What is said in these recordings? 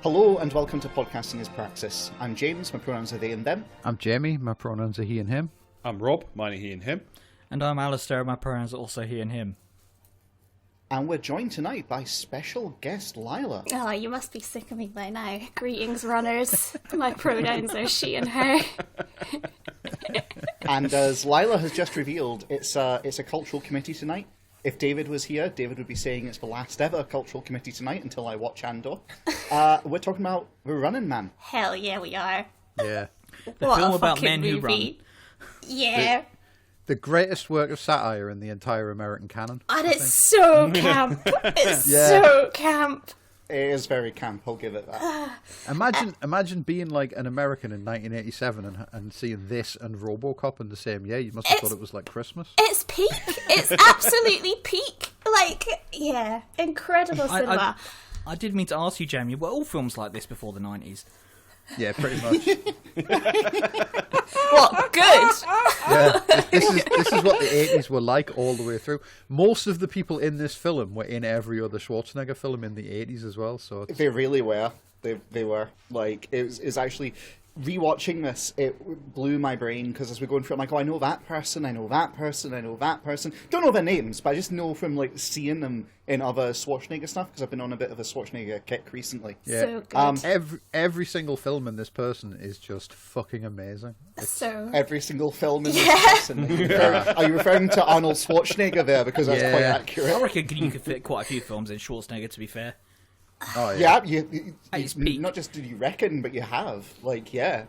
Hello and welcome to Podcasting is Praxis. I'm James, my pronouns are they and them. I'm Jamie, my pronouns are he and him. I'm Rob, mine are he and him. And I'm Alistair, my pronouns are also he and him. And we're joined tonight by special guest Lilah. Oh, you must be sick of me by now. Greetings, runners. My pronouns are she and her. And as Lilah has just revealed, it's a cultural committee tonight. If David was here, David would be saying it's the last ever cultural committee tonight until I watch Andor. We're talking about The Running Man. Hell yeah, we are. Yeah. The What film a about fucking men who movie. Yeah. The greatest work of satire in the entire American canon. And it's so camp. It's Yeah. so camp. It is very camp, I'll give it that. Imagine being like an American in 1987 and seeing this and RoboCop in the same year. You must have thought it was like Christmas. It's peak. It's absolutely peak. Like, yeah. Incredible cinema. I did mean to ask you, Jamie, were all films like this before the 90s? Yeah, pretty much. What? Good. Yeah, this is what the 80s were like all the way through. Most of the people in this film were in every other Schwarzenegger film in the 80s as well. So They really were. They were. Like, it was actually... Rewatching this, it blew my brain, because as we're going through, I'm like, oh, I know that person, I know that person, I know that person. Don't know their names, but I just know from, like, seeing them in other Schwarzenegger stuff, because I've been on a bit of a Schwarzenegger kick recently. yeah, So good. every single film in this person is just fucking amazing. So... Every single film in this person. Are you referring to Arnold Schwarzenegger there? Because that's quite Yeah. accurate. I reckon you could fit quite a few films in Schwarzenegger, to be fair. Oh yeah. Yeah, At his peak. not just did you reckon, but you have. Like, yeah.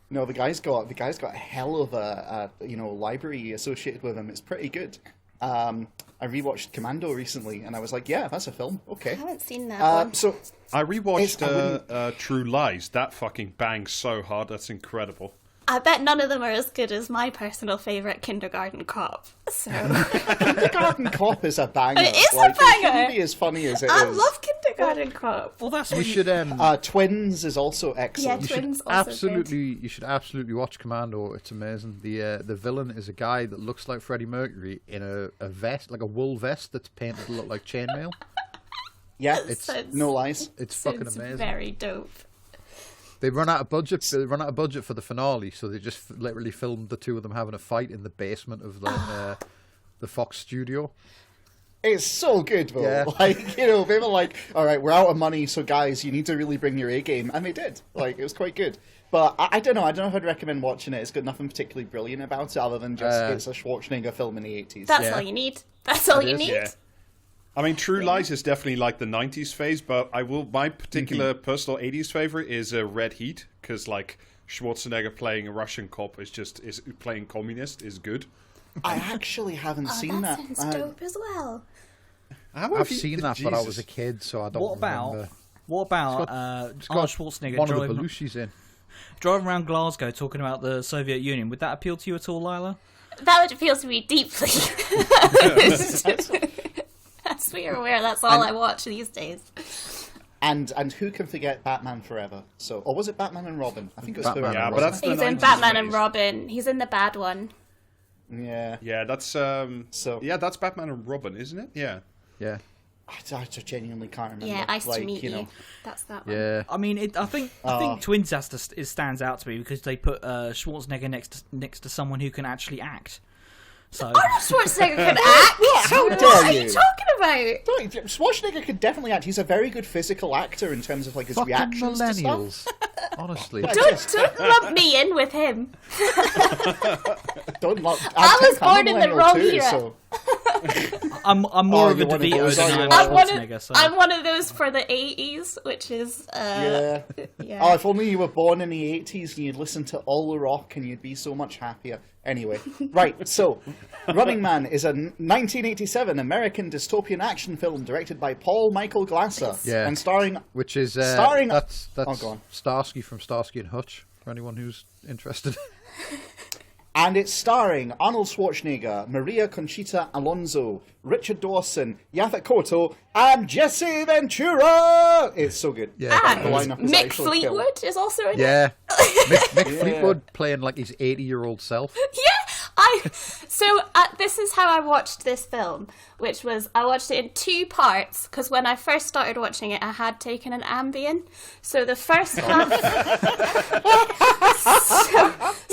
No, the guy's got a hell of a library associated with him. It's pretty good. I rewatched Commando recently, and I was like, yeah, that's a film. Okay. I haven't seen that one. So I rewatched I True Lies. That fucking bangs so hard. That's incredible. I bet none of them are as good as my personal favourite, Kindergarten Cop. So Kindergarten Cop is a banger. It is a like, banger. It shouldn't be as funny as it is. I love Kindergarten Cop. Well, that's We what should Twins is also Yeah, excellent. Twins also you should absolutely watch Commando. It's amazing. The villain is a guy that looks like Freddie Mercury in a vest, like a wool vest that's painted to look like chainmail. Yeah, It's no lies. It's good. fucking Sounds amazing. very dope. They run out of budget. They run out of budget for the finale, so they just literally filmed the two of them having a fight in the basement of the Fox studio. It's so good, though. Yeah. Like, they were like, all right, we're out of money, so guys, you need to really bring your A game. And they did. Like, it was quite good. But I don't know. I don't know if I'd recommend watching it. It's got nothing particularly brilliant about it, other than just it's a Schwarzenegger film in the 80s. That's all you need. That's all you is, need. Yeah. I mean, True Lies is definitely like the 90s phase, but my particular personal 80s favorite is Red Heat, because like Schwarzenegger playing a Russian cop is playing communist is good. I actually haven't seen that. Sounds dope as well. I've seen that, but I was a kid, so I don't remember. What about It's got Arnold Schwarzenegger one of the Belushis in. driving around Glasgow talking about the Soviet Union? Would that appeal to you at all, Lilah? That would appeal to me deeply. As we are aware, that's all I watch these days. And who can forget Batman Forever? So, or was it Batman and Robin? I think it was Batman Forever. Yeah, but that's the He's in 90s Batman phase. and Robin. He's in the bad one. Yeah. Yeah, that's that's Batman and Robin, isn't it? Yeah. Yeah, I genuinely can't remember. Yeah, Ice to Meet you You. know. That's that one. yeah. I mean, I think Twins it stands out to me because they put Schwarzenegger next to someone who can actually act. So Arnold Schwarzenegger can act. How What dare are you? you talking about? Don't- Schwarzenegger could definitely act. He's a very good physical actor in terms of like his Fucking reactions to stuff. millennials. Honestly. Don't lump me in with him. Don't love, I was I'm a born in the millennial wrong too, era. so- I'm more of a you're one of DeVito those, than are I you? am Schwarzenegger. So I'm one of those for the 80s, which is Yeah. yeah. Oh, if only you were born in the 80s and you'd listen to all the rock and you'd be so much happier. Anyway, right, so Running Man is a 1987 American dystopian action film directed by Paul Michael Glasser Yeah. and starring... Which is Starring- that's Oh, go on. Starsky from Starsky and Hutch for anyone who's interested. And it's starring Arnold Schwarzenegger, Maria Conchita Alonso, Richard Dawson, Yaphet Kotto, and Jesse Ventura! It's so good. Yeah. And The lineup is Mick actually Fleetwood is also in it. Yeah, Mick Fleetwood playing like his 80-year-old self. Yeah, This is how I watched this film, which was I watched it in 2 parts because when I first started watching it, I had taken an Ambien. So the first half,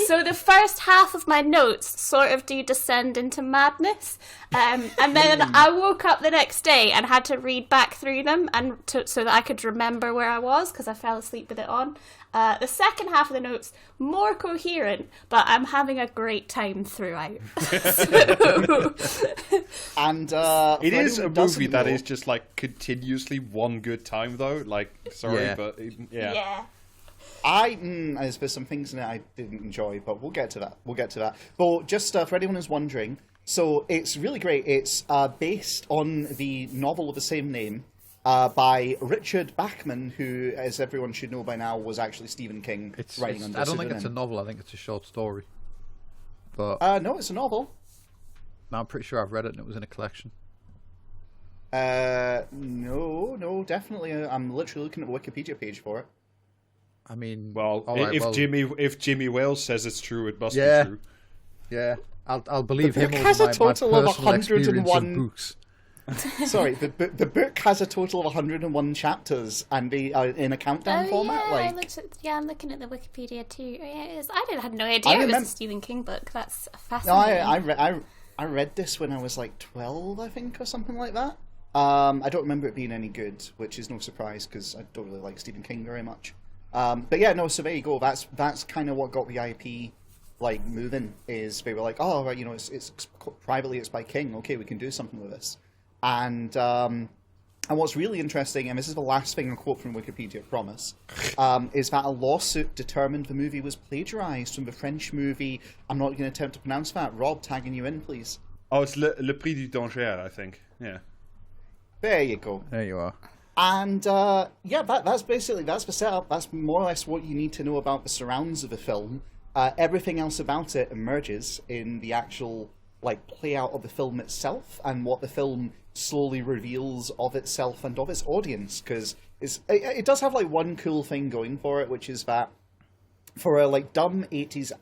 so the first half of my notes sort of do descend into madness, and then I woke up the next day and had to read back through them so that I could remember where I was because I fell asleep with it on. The second half of the notes, more coherent, but I'm having a great time throughout. And it is a movie that is just like continuously one good time, though. Like, sorry, but Yeah. There's some things in it I didn't enjoy, but we'll get to that. But just for anyone who's wondering, so it's really great. It's based on the novel of the same name. By Richard Bachman, who, as everyone should know by now, was actually Stephen King writing under I don't think pseudonym. it's a novel. I think it's a short story. But no, it's a novel. no, I'm pretty sure I've read it and it was in a collection. No, definitely. I'm literally looking at the Wikipedia page for it. I mean, well, all right, if Jimmy Wales says it's true, it must be true. Yeah, I'll believe The him book over has a my total of personal experience 101 of books. Sorry, the book has a total of 101 chapters and in a countdown format. I'm looking at the Wikipedia too. Yeah, it is. I had no idea it was a Stephen King book. That's fascinating. No, I read this when I was like 12, I think, or something like that. I don't remember it being any good, which is no surprise because I don't really like Stephen King very much. But yeah, no. So there you go. That's kind of what got the IP like moving. Is they were like, oh, right, it's privately, it's by King. Okay, we can do something with this. And what's really interesting, and this is the last thing I quote from Wikipedia, I promise, is that a lawsuit determined the movie was plagiarized from the French movie. I'm not going to attempt to pronounce that. Rob, tagging you in, please. Oh, it's Le Prix du Danger, I think. Yeah. There you go. There you are. And that's the setup. That's more or less what you need to know about the surrounds of the film. Everything else about it emerges in the actual play out of the film itself and what the film slowly reveals of itself and of its audience, because it does have one cool thing going for it, which is that for a dumb 80s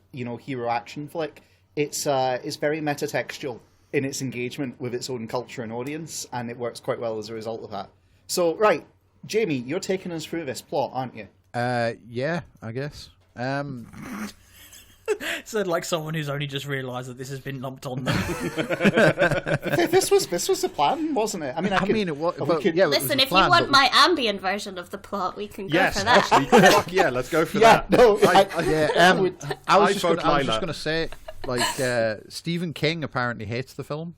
hero action flick, it's very metatextual in its engagement with its own culture and audience, and it works quite well as a result of that. So right, Jamie, you're taking us through this plot, aren't you? Yeah, I guess. Said like someone who's only just realised that this has been lumped on them. This was the plan, wasn't it? It was. Listen, if you want my ambient version of the plot, we can go for that. Actually, fuck yeah, let's go for that. No, I was just going to say, Stephen King apparently hates the film.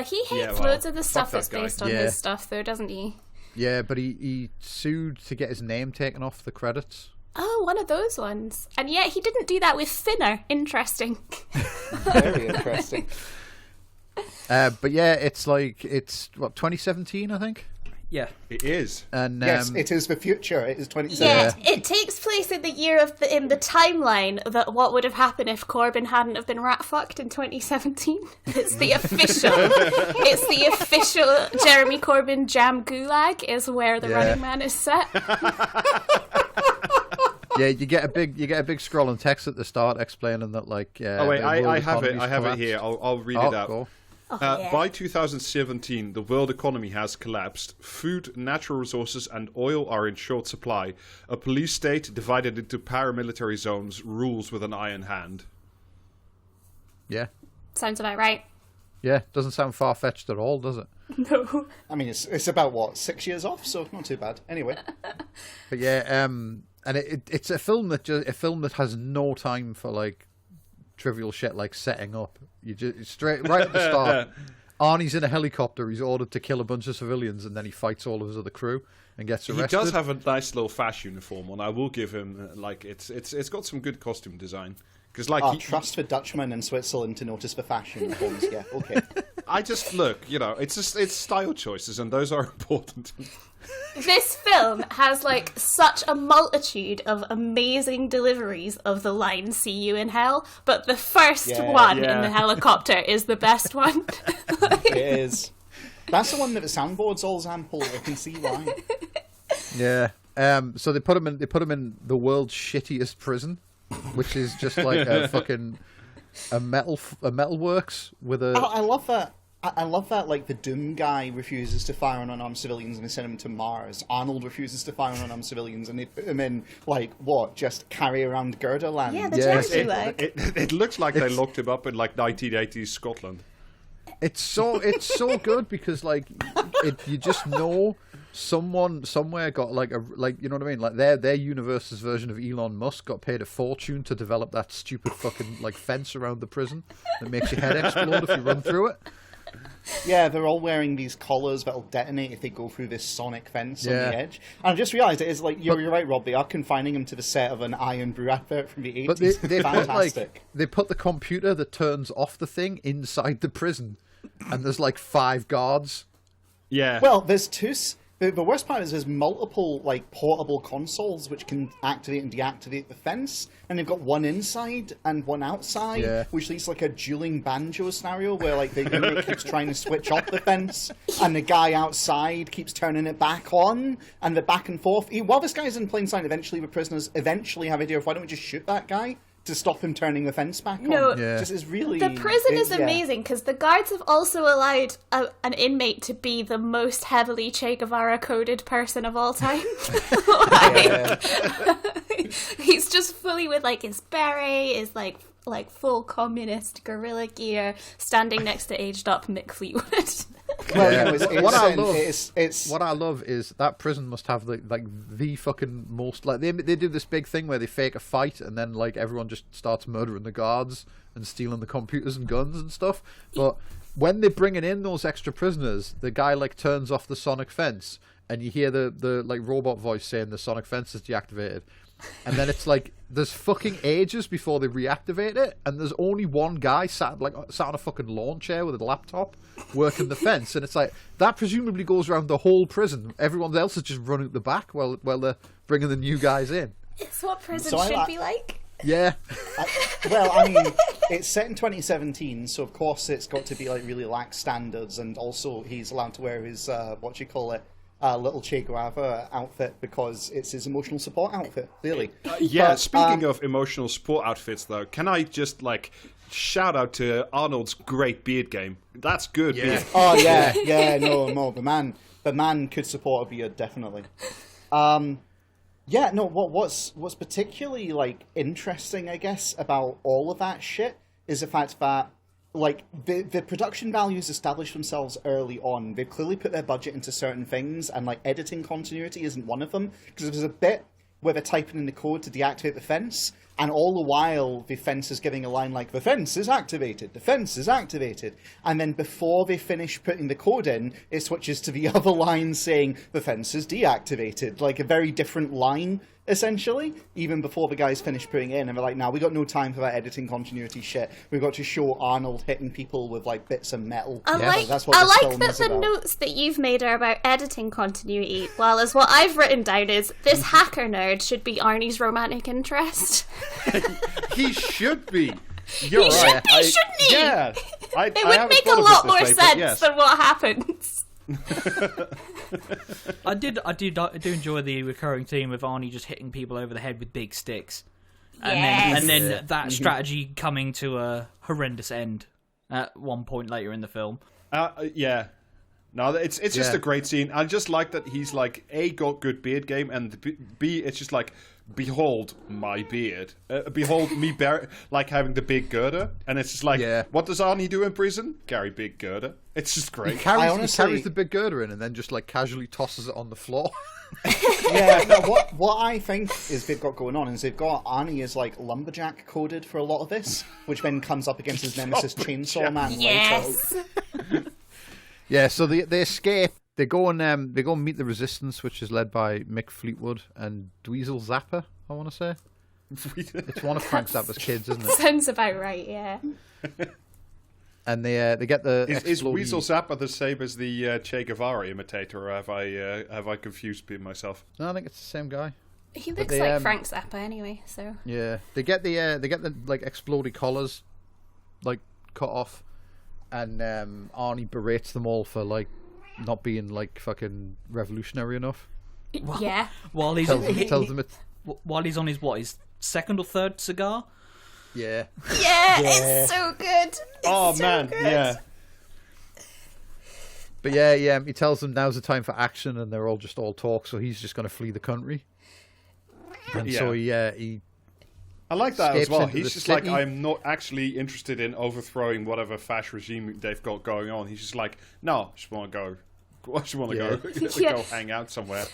He hates loads of the stuff that's based on his stuff, though, doesn't he? Yeah, but he sued to get his name taken off the credits. Oh, one of those ones. And yet he didn't do that with Thinner. Interesting. Very interesting. But yeah, it's 2017, I think? Yeah. It is. And yes, it is the future. It is 2017. Yeah, it takes place in the year of in the timeline that what would have happened if Corbyn hadn't have been rat fucked in 2017. It's the official Jeremy Corbyn jam Gulag is where the Running Man is set. Yeah, you get a big scrolling text at the start explaining that oh wait, I have it here. I'll read it out. Cool. By 2017, the world economy has collapsed. Food, natural resources, and oil are in short supply. A police state divided into paramilitary zones rules with an iron hand. Yeah. Sounds about right. Yeah, doesn't sound far-fetched at all, does it? No. I mean, it's about 6 years off, so not too bad. Anyway. But yeah, and it's a film that has no time for trivial shit like setting up. You just straight right at the start. Arnie's in a helicopter. He's ordered to kill a bunch of civilians, and then he fights all of his other crew and gets arrested. He does have a nice little FASH uniform on. I will give him it's got some good costume design. Because trust the Dutchman in Switzerland to notice the fashion uniforms. Yeah, okay. I just look, it's style choices, and those are important. This film has such a multitude of amazing deliveries of the line "See you in hell," but the first one in the helicopter is the best one. It is. That's the one that the soundboard's all sample. I can see why. Yeah. So they put him in the world's shittiest prison, which is just a fucking a metal works with a. I love that. I love that, like, the Doom guy refuses to fire on unarmed civilians and they send him to Mars. Arnold refuses to fire on unarmed civilians and they put him in, like, what, just carry around girder land? Yeah, the Gulag. It looks like they locked him up in, like, 1980s Scotland. It's so good because, like, you just know someone somewhere got, like, you know what I mean? Like, their universe's version of Elon Musk got paid a fortune to develop that stupid fucking, like, fence around the prison that makes your head explode if you run through it. Yeah, they're all wearing these collars that'll detonate if they go through this sonic fence on the edge. And I've just realised it is like you're right, Rob. They are confining them to the set of an Iron Brew advert from the 80s. But they fantastic. They put the computer that turns off the thing inside the prison, and there's like 5 guards. Yeah. Well, there's two. The worst part is there's multiple like portable consoles which can activate and deactivate the fence, and they've got one inside and one outside, which leads to like a dueling banjo scenario where like the unit keeps trying to switch off the fence, and the guy outside keeps turning it back on, and the back and forth. While this guy's in plain sight, eventually the prisoners eventually have an idea of why don't we just shoot that guy to stop him turning the fence back on. No, just is really the prison is amazing because the guards have also allowed an inmate to be the most heavily Che Guevara coded person of all time. He's just fully with like his beret, his like full communist guerrilla gear, standing next to aged up Mick Fleetwood. Well, what I love is that prison must have the fucking most, like they do this big thing where they fake a fight and then like everyone just starts murdering the guards and stealing the computers and guns and stuff. But when they're bringing in those extra prisoners, the guy like turns off the sonic fence and you hear the like robot voice saying the sonic fence is deactivated. And then it's like there's fucking ages before they reactivate it, and there's only one guy sat on a fucking lawn chair with a laptop working the fence, and it's like that presumably goes around the whole prison. Everyone else is just running at the back while they're bringing the new guys in. It's what prison should be like. Yeah. I mean, it's set in 2017, so of course it's got to be like really lax standards, and also he's allowed to wear his little Che Guevara outfit because it's his emotional support outfit, clearly. Speaking of emotional support outfits, though, can I just like shout out to Arnold's great beard game? That's good beard. Oh yeah, no, the man could support a beard, definitely. What's particularly like interesting, I guess, about all of that shit is the fact that like the production values established themselves early on. They've clearly put their budget into certain things, and like editing continuity isn't one of them, because there's a bit where they're typing in the code to deactivate the fence, and all the while the fence is giving a line like the fence is activated, and then before they finish putting the code in, it switches to the other line saying the fence is deactivated, like a very different line essentially, even before the guys finish putting it in, and they're like, "Now we got no time for that editing continuity shit. We've got to show Arnold hitting people with like bits of metal." I like that the notes that you've made are about editing continuity, while as what I've written down is this hacker nerd should be Arnie's romantic interest. He should be. You're right. Should be, shouldn't he? Yeah. It would make a lot more sense than what happens. I do enjoy the recurring theme of Arnie just hitting people over the head with big sticks, and then that strategy coming to a horrendous end at one point later in the film. No, it's just a great scene. I just like that he's like got good beard game, and B, it's just like, behold my beard, behold me like having the big girder, and it's just like, what does Arnie do in prison? Carry big girder. It's just great. He carries the big girder in and then just like casually tosses it on the floor. What I think is they've got going on is they've got Arnie as like lumberjack coded for a lot of this, which then comes up against his nemesis Chainsaw Man later. Yeah, so they escape. They go and meet the resistance, which is led by Mick Fleetwood and Dweezil Zappa, I want to say. It's one of Frank Zappa's kids, isn't it? Sounds about right, yeah. And they get the Is Dweezil Zappa the same as the Che Guevara imitator, or have I confused myself? No, I think it's the same guy. He looks like Frank Zappa anyway, so. Yeah, they get the like explodey collars like cut off, and Arnie berates them all for like not being like fucking revolutionary enough. Yeah. While he's tells them it's while he's on his his second or third cigar. Yeah. Yeah, it's so good. It's Oh so man, good. yeah. But yeah, he tells them now's the time for action, and they're all talk. So he's just going to flee the country. And so he I like that as escapes well. into He's the just city. like, I'm not actually interested in overthrowing whatever fascist regime they've got going on. He's just like, no, I just want to go. I just want to Yeah. go hang out somewhere.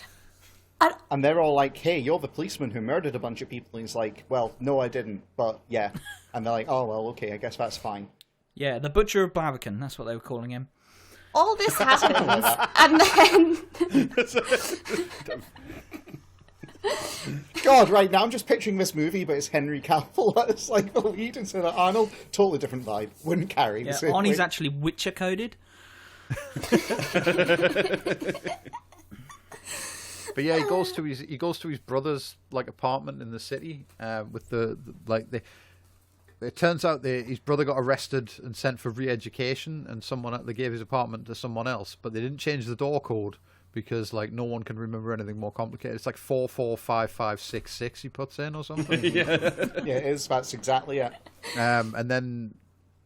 And they're all like, hey, you're the policeman who murdered a bunch of people. And he's like, well, no, I didn't, but yeah. And they're like, oh, well, okay, I guess that's fine. Yeah, the Butcher of Barbican, that's what they were calling him. All this happens, and then God, right now I'm just picturing this movie, but it's Henry Cavill as like the lead instead of Arnold. Totally different vibe. Wouldn't carry. Yeah, the same Arnie's way. actually Witcher coded. But yeah, he goes to his brother's like apartment in the city with the It turns out his brother got arrested and sent for re-education, and they gave his apartment to someone else, but they didn't change the door code because like no one can remember anything more complicated. It's like 445566 he puts in or something. Yeah, it is. That's exactly it. And then.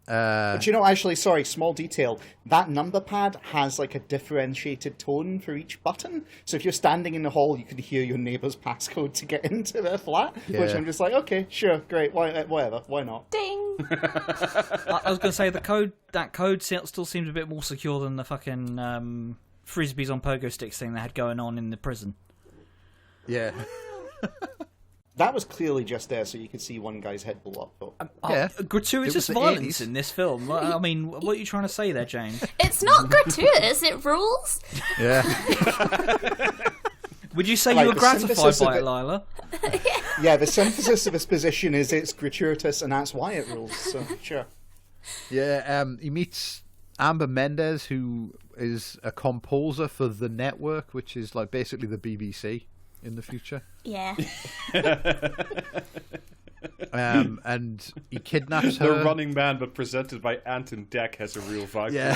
But you know, actually, sorry, small detail. That number pad has like a differentiated tone for each button. So if you're standing in the hall, you can hear your neighbour's passcode to get into their flat. Yeah. Which I'm just like, okay, sure, great, whatever, why not? ding. I was going to say that code still seems a bit more secure than the fucking frisbees on pogo sticks thing they had going on in the prison. Yeah. That was clearly just there so you could see one guy's head blow up. Though. Yeah. Gratuitous It was the violence 80s. in this film. I mean, what are you trying to say there, James? It's not gratuitous. It rules. Yeah. Would you say Like, you were the gratified synthesis by of it, it- Lila? Yeah, the synthesis of his position is it's gratuitous and that's why it rules, so sure. Yeah, he meets Amber Mendez, who is a composer for The Network, which is like basically the BBC in the future. Yeah. And he kidnaps her. The Running Man, but presented by Anton Deck, has a real vibe. Yeah.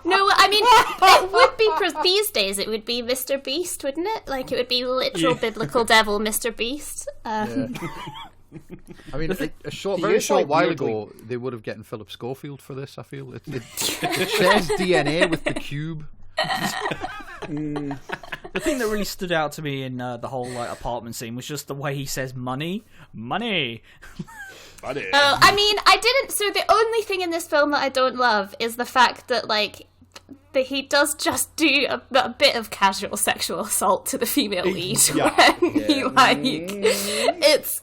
No, I mean, it would be these days. It would be Mr. Beast, wouldn't it? Like it would be literal biblical devil, Mr. Beast. I mean, very He short is, like, while weirdly- ago, they would have gotten Philip Schofield for this. I feel it shares DNA with the Cube. The thing that really stood out to me in the whole like apartment scene was just the way he says money. Buddy. I mean, I didn't. So the only thing in this film that I don't love is the fact that like that he does just do a bit of casual sexual assault to the female lead. Yeah. When he like, it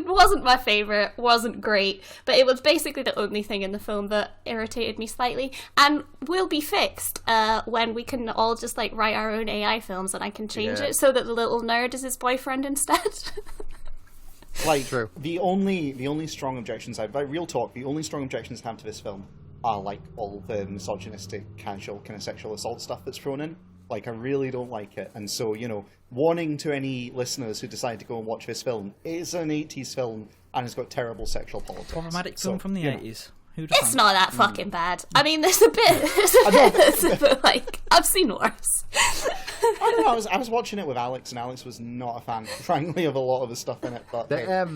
wasn't my favorite, wasn't great, but it was basically the only thing in the film that irritated me slightly, and will be fixed when we can all just like write our own AI films and I can change it so that the little nerd is his boyfriend instead. Like, True. the only strong objections the only strong objections I have to this film are like all the misogynistic, casual kind of sexual assault stuff that's thrown in. Like, I really don't like it. And so, you know, warning to any listeners who decide to go and watch this film, it is an 80s film and it's got terrible sexual politics. Problematic film So, from the you know. 80s. Who'd It's not that fucking bad. I mean, there's a bit, like, I've seen worse. I don't know, I was watching it with Alex, and Alex was not a fan, frankly, of a lot of the stuff in it. But hey.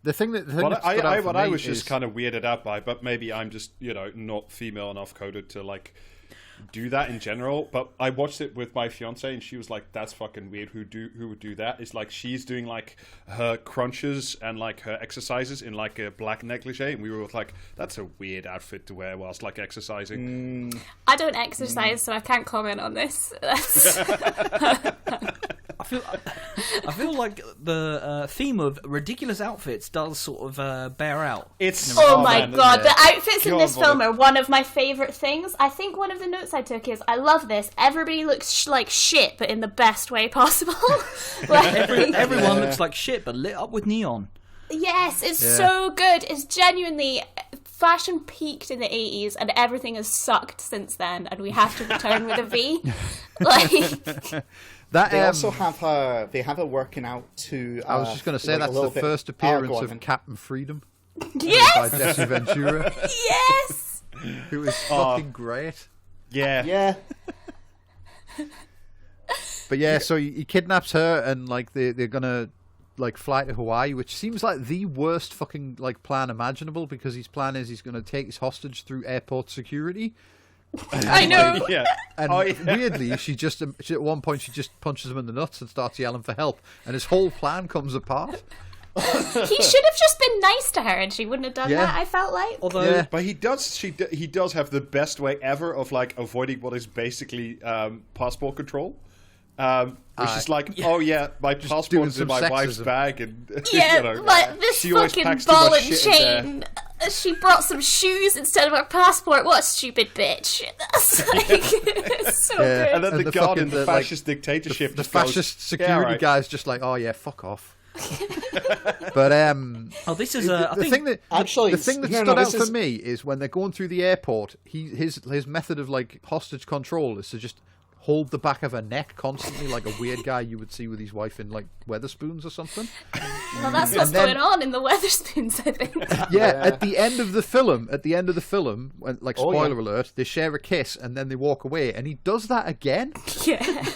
The thing that What stood out for I me was just is- kind of weirded out by, but maybe I'm just, you know, not female enough coded to like do that in general. But I watched it with my fiance, and she was like, "That's fucking weird. Who would do that?" It's like she's doing like her crunches and like her exercises in like a black negligee, and we were like, "That's a weird outfit to wear whilst like exercising." I don't exercise, so I can't comment on this. I feel like the theme of ridiculous outfits does sort of bear out. It's Oh my man, god, the outfits in God, this what film a- are one of my favourite things. I think one of the notes I took is, I love this. Everybody looks like shit, but in the best way possible. Like, Everyone looks like shit, but lit up with neon. yes, it's so good. It's genuinely... Fashion peaked in the 80s, and everything has sucked since then, and we have to return with a V. Like... that They also have her. They have her working out to. I was just going to say like, a that's little the bit- first Oh, appearance go on of then. Captain Freedom by Yes! Jesse Ventura, Yes! who is fucking great. Yeah. Yeah, But yeah, so he kidnaps her, and like they're gonna like fly to Hawaii, which seems like the worst fucking like plan imaginable, because his plan is he's going to take his hostage through airport security. I know. Yeah. And weirdly, she at one point she just punches him in the nuts and starts yelling for help, and his whole plan comes apart. He should have just been nice to her, and she wouldn't have done that. I felt like. Although, But he does have the best way ever of like avoiding what is basically passport control. Which is like, oh yeah, my passport's in my wife's bag, and Yeah, but this she always fucking packs too ball much and shit in chain. She brought some shoes instead of her passport. What a stupid bitch! That's like it's so good. And then the guard in the like, fascist dictatorship, the just goes, fascist security right. guy's just like, oh yeah, fuck off. But this is the thing that Actually, the thing that stood out for me is when they're going through the airport. His method of like hostage control is to just hold the back of her neck constantly, like a weird guy you would see with his wife in like Weatherspoons or something. Well, that's what's going on in the Weatherspoons, I think. Yeah, at the end of the film, when, like spoiler alert, they share a kiss and then they walk away, and he does that again. Yeah.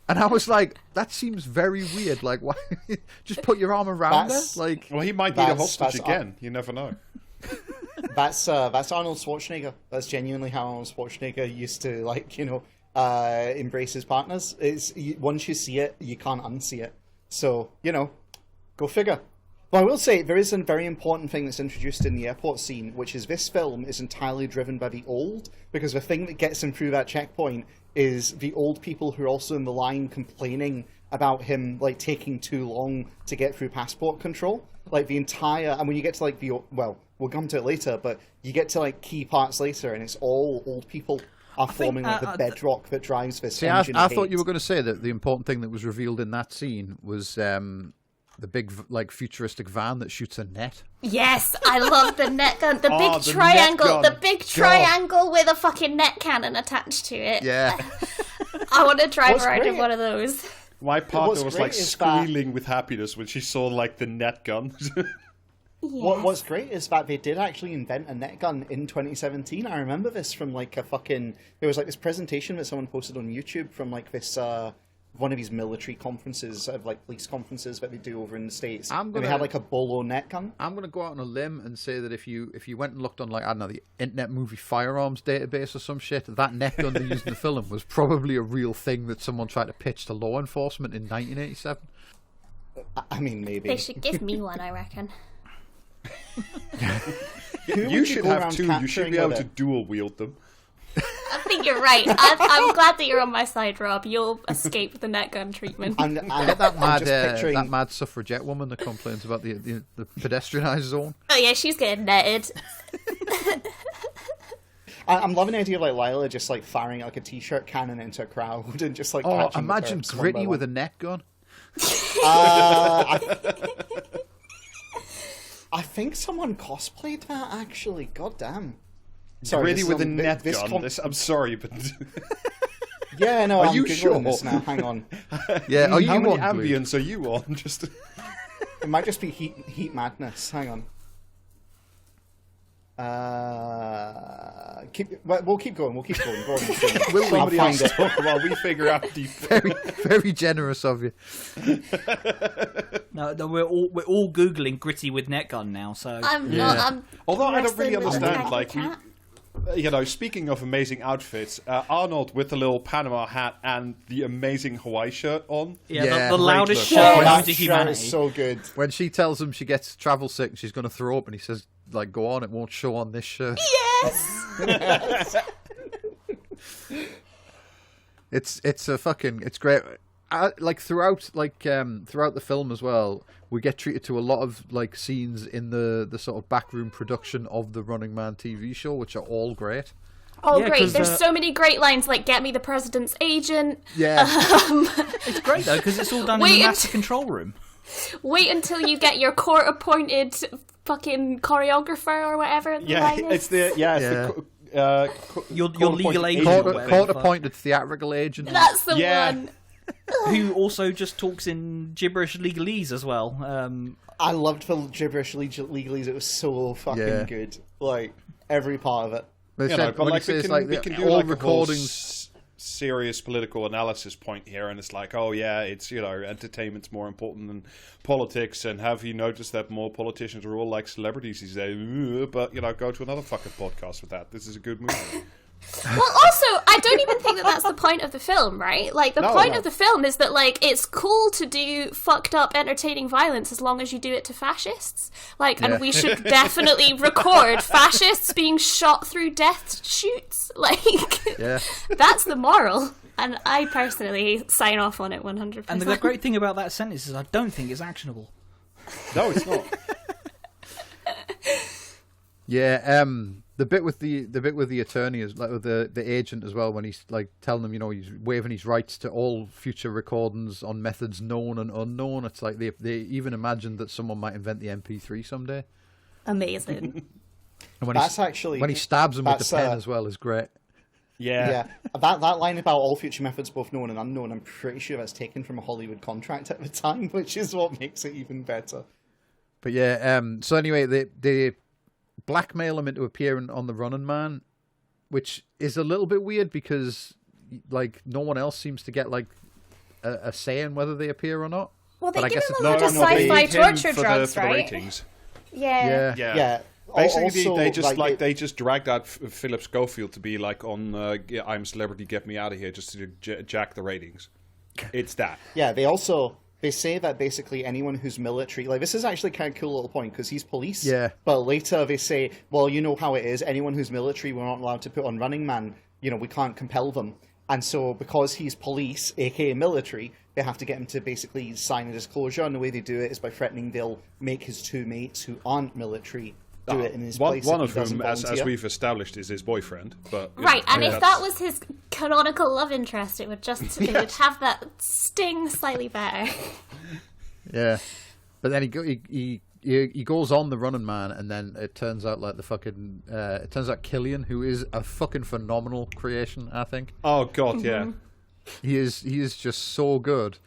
And I was like, that seems very weird. Like, why? Just put your arm around her. Like, Well, he might need a hostage again. You never know. That's Arnold Schwarzenegger. That's genuinely how Arnold Schwarzenegger used to, like, embrace his partners. Once you see it, you can't unsee it. So, go figure. But I will say, there is a very important thing that's introduced in the airport scene, which is this film is entirely driven by the old, because the thing that gets him through that checkpoint is the old people who are also in the line complaining about him, like, taking too long to get through passport control. Like, the entire... And when you get to, like, we'll come to it later, but you get to, like, key parts later, and it's all old people are forming like the bedrock that drives this engine. I thought you were going to say that the important thing that was revealed in that scene was the big, like, futuristic van that shoots a net. Yes, I love the net gun. The big triangle. The big triangle with a fucking net cannon attached to it. Yeah. I want to drive around in one of those. My partner was like is squealing with happiness when she saw like the net gun. What's great is that they did actually invent a net gun in 2017. I remember this from like there was like this presentation that someone posted on YouTube from like this one of these military conferences, like police conferences that they do over in the States. And they had like a bolo net gun. I'm going to go out on a limb and say that if you went and looked on, like, I don't know, the Internet Movie Firearms database or some shit, that net gun they used in the film was probably a real thing that someone tried to pitch to law enforcement in 1987. I mean, maybe. They should give me one, I reckon. You should have two. You should be able to dual wield them. I think you're right. I'm glad that you're on my side, Rob. You'll escape the net gun treatment. Get that mad suffragette woman that complains about the pedestrianised zone. Oh yeah, she's getting netted. I'm loving the idea of like Lilah just like firing like a t-shirt cannon into a crowd and just like. Oh, imagine Gritty with a net gun. I think someone cosplayed that actually. God damn. Gritty with a net gun. I'm sorry, but yeah, no. Are I'm you Googling sure? this now. Hang on. Yeah. Are you How many on, ambience are you on? Just It might just be heat madness. Hang on. We'll keep going. We'll keep going. Go on, will somebody else talk while we figure out the very, very generous of you. No, we're all googling Gritty with net gun now. So I'm not. Although I don't really understand, like, cat. Speaking of amazing outfits, Arnold with the little Panama hat and the amazing Hawaii shirt on. The loudest look. shirt known that to shirt humanity. is so good. When she tells him she gets travel sick and she's going to throw up, and he says, like, go on, it won't show on this shirt. Yes. It's great. Throughout the film as well, we get treated to a lot of like scenes in the sort of backroom production of the Running Man TV show, which are all great. Oh, great. There's so many great lines like, get me the president's agent. Yeah. It's great, though, because it's all done in the master control room. Wait until you get your court-appointed fucking choreographer or whatever. Your legal agent. Court-appointed theatrical agent. That's the one. Who also just talks in gibberish legalese as well. I loved the gibberish legalese. It was so fucking good. Like, every part of it. They said, but when like he says, we can do all like recordings. serious political analysis point here, and it's like, oh yeah, it's, you know, entertainment's more important than politics, and have you noticed that more politicians are all like celebrities these days? But, you know, go to another fucking podcast with that. This is a good movie. Well, also, I don't even think that that's the point of the film, right? Like, the point of the film is that, like, it's cool to do fucked up, entertaining violence as long as you do it to fascists. Like, and we should definitely record fascists being shot through death chutes. Like, that's the moral. And I personally sign off on it 100%. And the great thing about that sentence is I don't think it's actionable. No, it's not. Yeah, the bit with the attorney is like with the agent as well, when he's like telling them, you know, he's waiving his rights to all future recordings on methods known and unknown. It's like they even imagined that someone might invent the MP3 someday. Amazing. And when when he stabs him with the pen as well is great. Yeah. That line about all future methods both known and unknown, I'm pretty sure that's taken from a Hollywood contract at the time, which is what makes it even better. But yeah, so anyway, they blackmail him into appearing on The Running Man, which is a little bit weird because like no one else seems to get like a say in whether they appear or not. Well, they but give I guess him a load of sci-fi torture drugs, for right? the ratings. Yeah. Basically, Also, they just dragged out Philip Schofield to be like on I'm a Celebrity, Get Me Out of Here, just to jack the ratings. It's that. Yeah, they say that basically anyone who's military, like, this is actually kind of a cool little point because he's police. Yeah. But later they say, well, you know how it is. Anyone who's military, we're not allowed to put on Running Man. You know, we can't compel them. And so because he's police, aka military, they have to get him to basically sign a disclosure. And the way they do it is by threatening they'll make his two mates who aren't military do it in his place. One of whom, as we've established, is his boyfriend. But right, and if that was his canonical love interest, it would it would have that sting slightly better. Yeah, but then he goes on The Running Man, and then it turns out like it turns out Killian, who is a fucking phenomenal creation, I think. Oh god, yeah. He is just so good.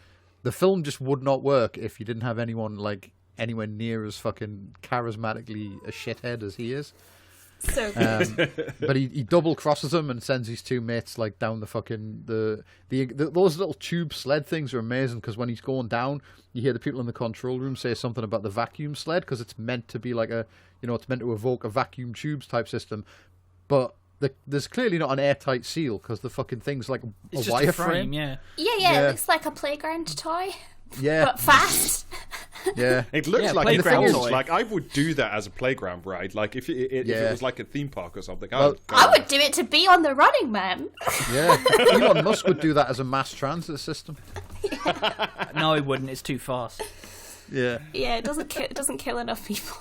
The film just would not work if you didn't have anyone like anywhere near as fucking charismatically a shithead as he is. So good. But he double crosses him and sends his two mates like down the fucking those little tube sled things are amazing because when he's going down, you hear the people in the control room say something about the vacuum sled because it's meant to be like it's meant to evoke a vacuum tubes type system, but there's clearly not an airtight seal because the fucking thing's like It's a just a wireframe. frame, yeah. Yeah, it looks like a playground toy, Yeah, but fast. yeah. It looks like playground a toy. like I would do that as a playground ride. Like if it was like a theme park or something. Well, I would do it to be on The Running Man. Yeah, Elon Musk would do that as a mass transit system. No, he wouldn't. It's too fast. Yeah. Yeah, it doesn't kill enough people.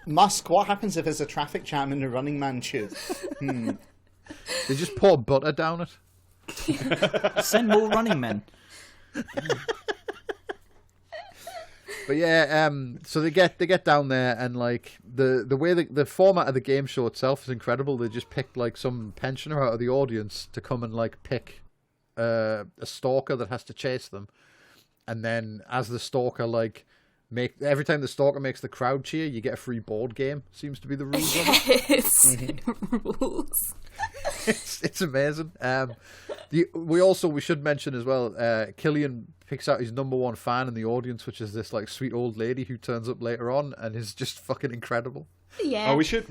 Musk, what happens if there's a traffic jam in the Running Man tube? They just pour butter down it. Send more Running Men. But yeah, so they get down there, and like the way the format of the game show itself is incredible. They just picked like some pensioner out of the audience to come and like pick a stalker that has to chase them, and then as the stalker like every time the stalker makes the crowd cheer, you get a free board game. Seems to be the rules. Yes, rules. It's amazing. We should mention as well. Killian picks out his number one fan in the audience, which is this like sweet old lady who turns up later on and is just fucking incredible. Yeah. Oh, we should.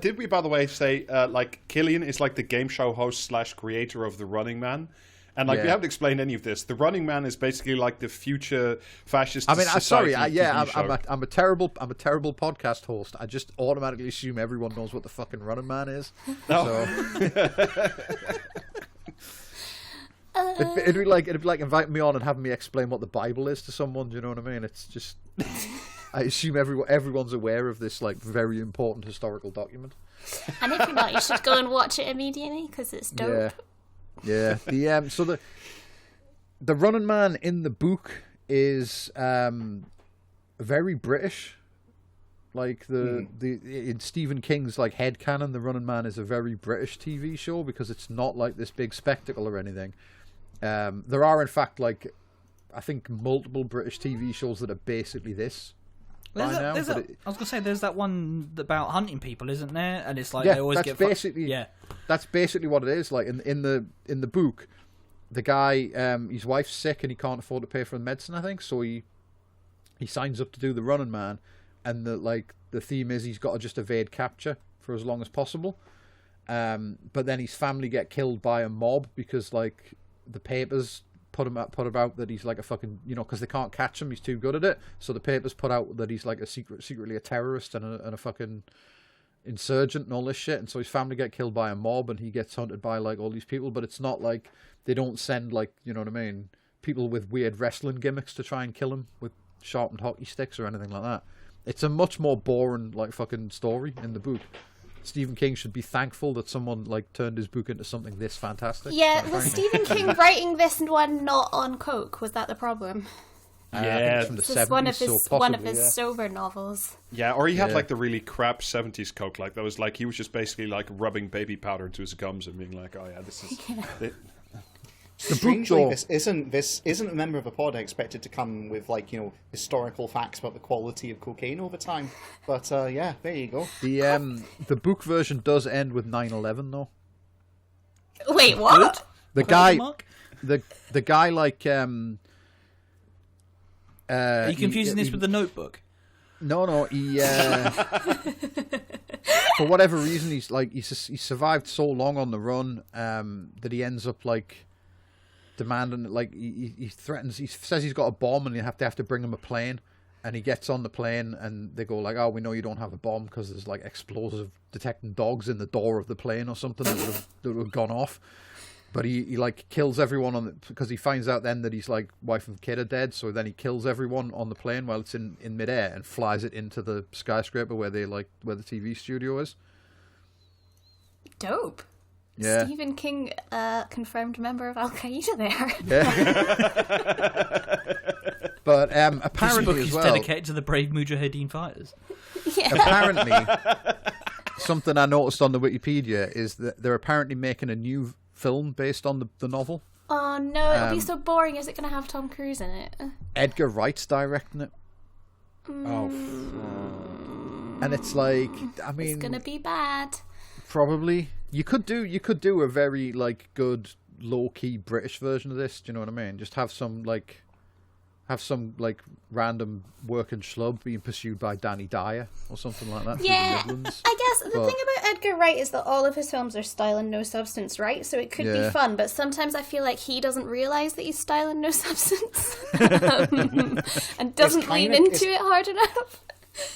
Did we, by the way, say like Killian is like the game show host / creator of The Running Man? And like we haven't explained any of this. The Running Man is basically like the future fascist. I mean, society I'm a terrible podcast host. I just automatically assume everyone knows what the fucking Running Man is. No. So. It'd be like inviting me on and having me explain what the Bible is to someone. Do you know what I mean? It's just I assume everyone's aware of this like very important historical document. And if you're not, you should go and watch it immediately because it's dope. Yeah. So the Running Man in the book is very British. Like in Stephen King's like headcanon, The Running Man is a very British TV show because it's not like this big spectacle or anything. There are in fact like I think multiple British TV shows that are basically this. by now. I was gonna say there's that one about hunting people, isn't there? And it's like yeah, they always that's get basically that's basically what it is. Like in the book, the guy his wife's sick and he can't afford to pay for the medicine. I think so. He signs up to do the Running Man, and the theme is he's got to just evade capture for as long as possible. But then his family get killed by a mob because like the papers put about that he's like a fucking, because they can't catch him, he's too good at it. So the papers put out that he's like secretly a terrorist and a fucking insurgent and all this shit. And so his family get killed by a mob and he gets hunted by like all these people. But it's not like they don't send like, you know what I mean, people with weird wrestling gimmicks to try and kill him with sharpened hockey sticks or anything like that. It's a much more boring like fucking story in the book. Stephen King should be thankful that someone like turned his book into something this fantastic. Yeah, was Stephen King writing this one not on coke? Was that the problem? Yeah, it's from the This 70s, is one of his so possibly, sober novels. Yeah, or he had Yeah. like the really crap 70s coke, like that was like he was just basically like rubbing baby powder into his gums and being like, oh yeah, this is Strangely, though- this isn't a member of a pod expected to come with like historical facts about the quality of cocaine over time. But yeah, there you go. The book version does end with 9/11 though. Wait, what? The Question guy, mark? the guy like Are you confusing this with the Notebook? No, he for whatever reason he's like he survived so long on the run that he ends up like demanding, like he threatens, he says he's got a bomb and you have to bring him a plane, and he gets on the plane and they go like, oh, we know you don't have a bomb because there's like explosive detecting dogs in the door of the plane or something that would have gone off. But he like kills everyone because he finds out then that his like wife and kid are dead. So then he kills everyone on the plane while it's in midair and flies it into the skyscraper where the TV studio is. Dope. Yeah. Stephen King, confirmed member of Al Qaeda there. Yeah. But This apparently book as is well, dedicated to the brave Mujahideen fighters. Yeah. apparently something I noticed on the Wikipedia is that they're apparently making a new film based on the novel. Oh no, it'll be so boring. Is it going to have Tom Cruise in it? Edgar Wright's directing it, and it's like, I mean, It's going to be bad. probably you could do a very like good low key British version of this. Do you know what I mean? Just have some random working schlub being pursued by Danny Dyer or something like that. Yeah, through the Midlands. I guess the thing about Edgar Wright is that all of his films are style and no substance, right? So it could be Yeah. fun, but sometimes I feel like he doesn't realise that he's style and no substance. And doesn't lean into it hard enough.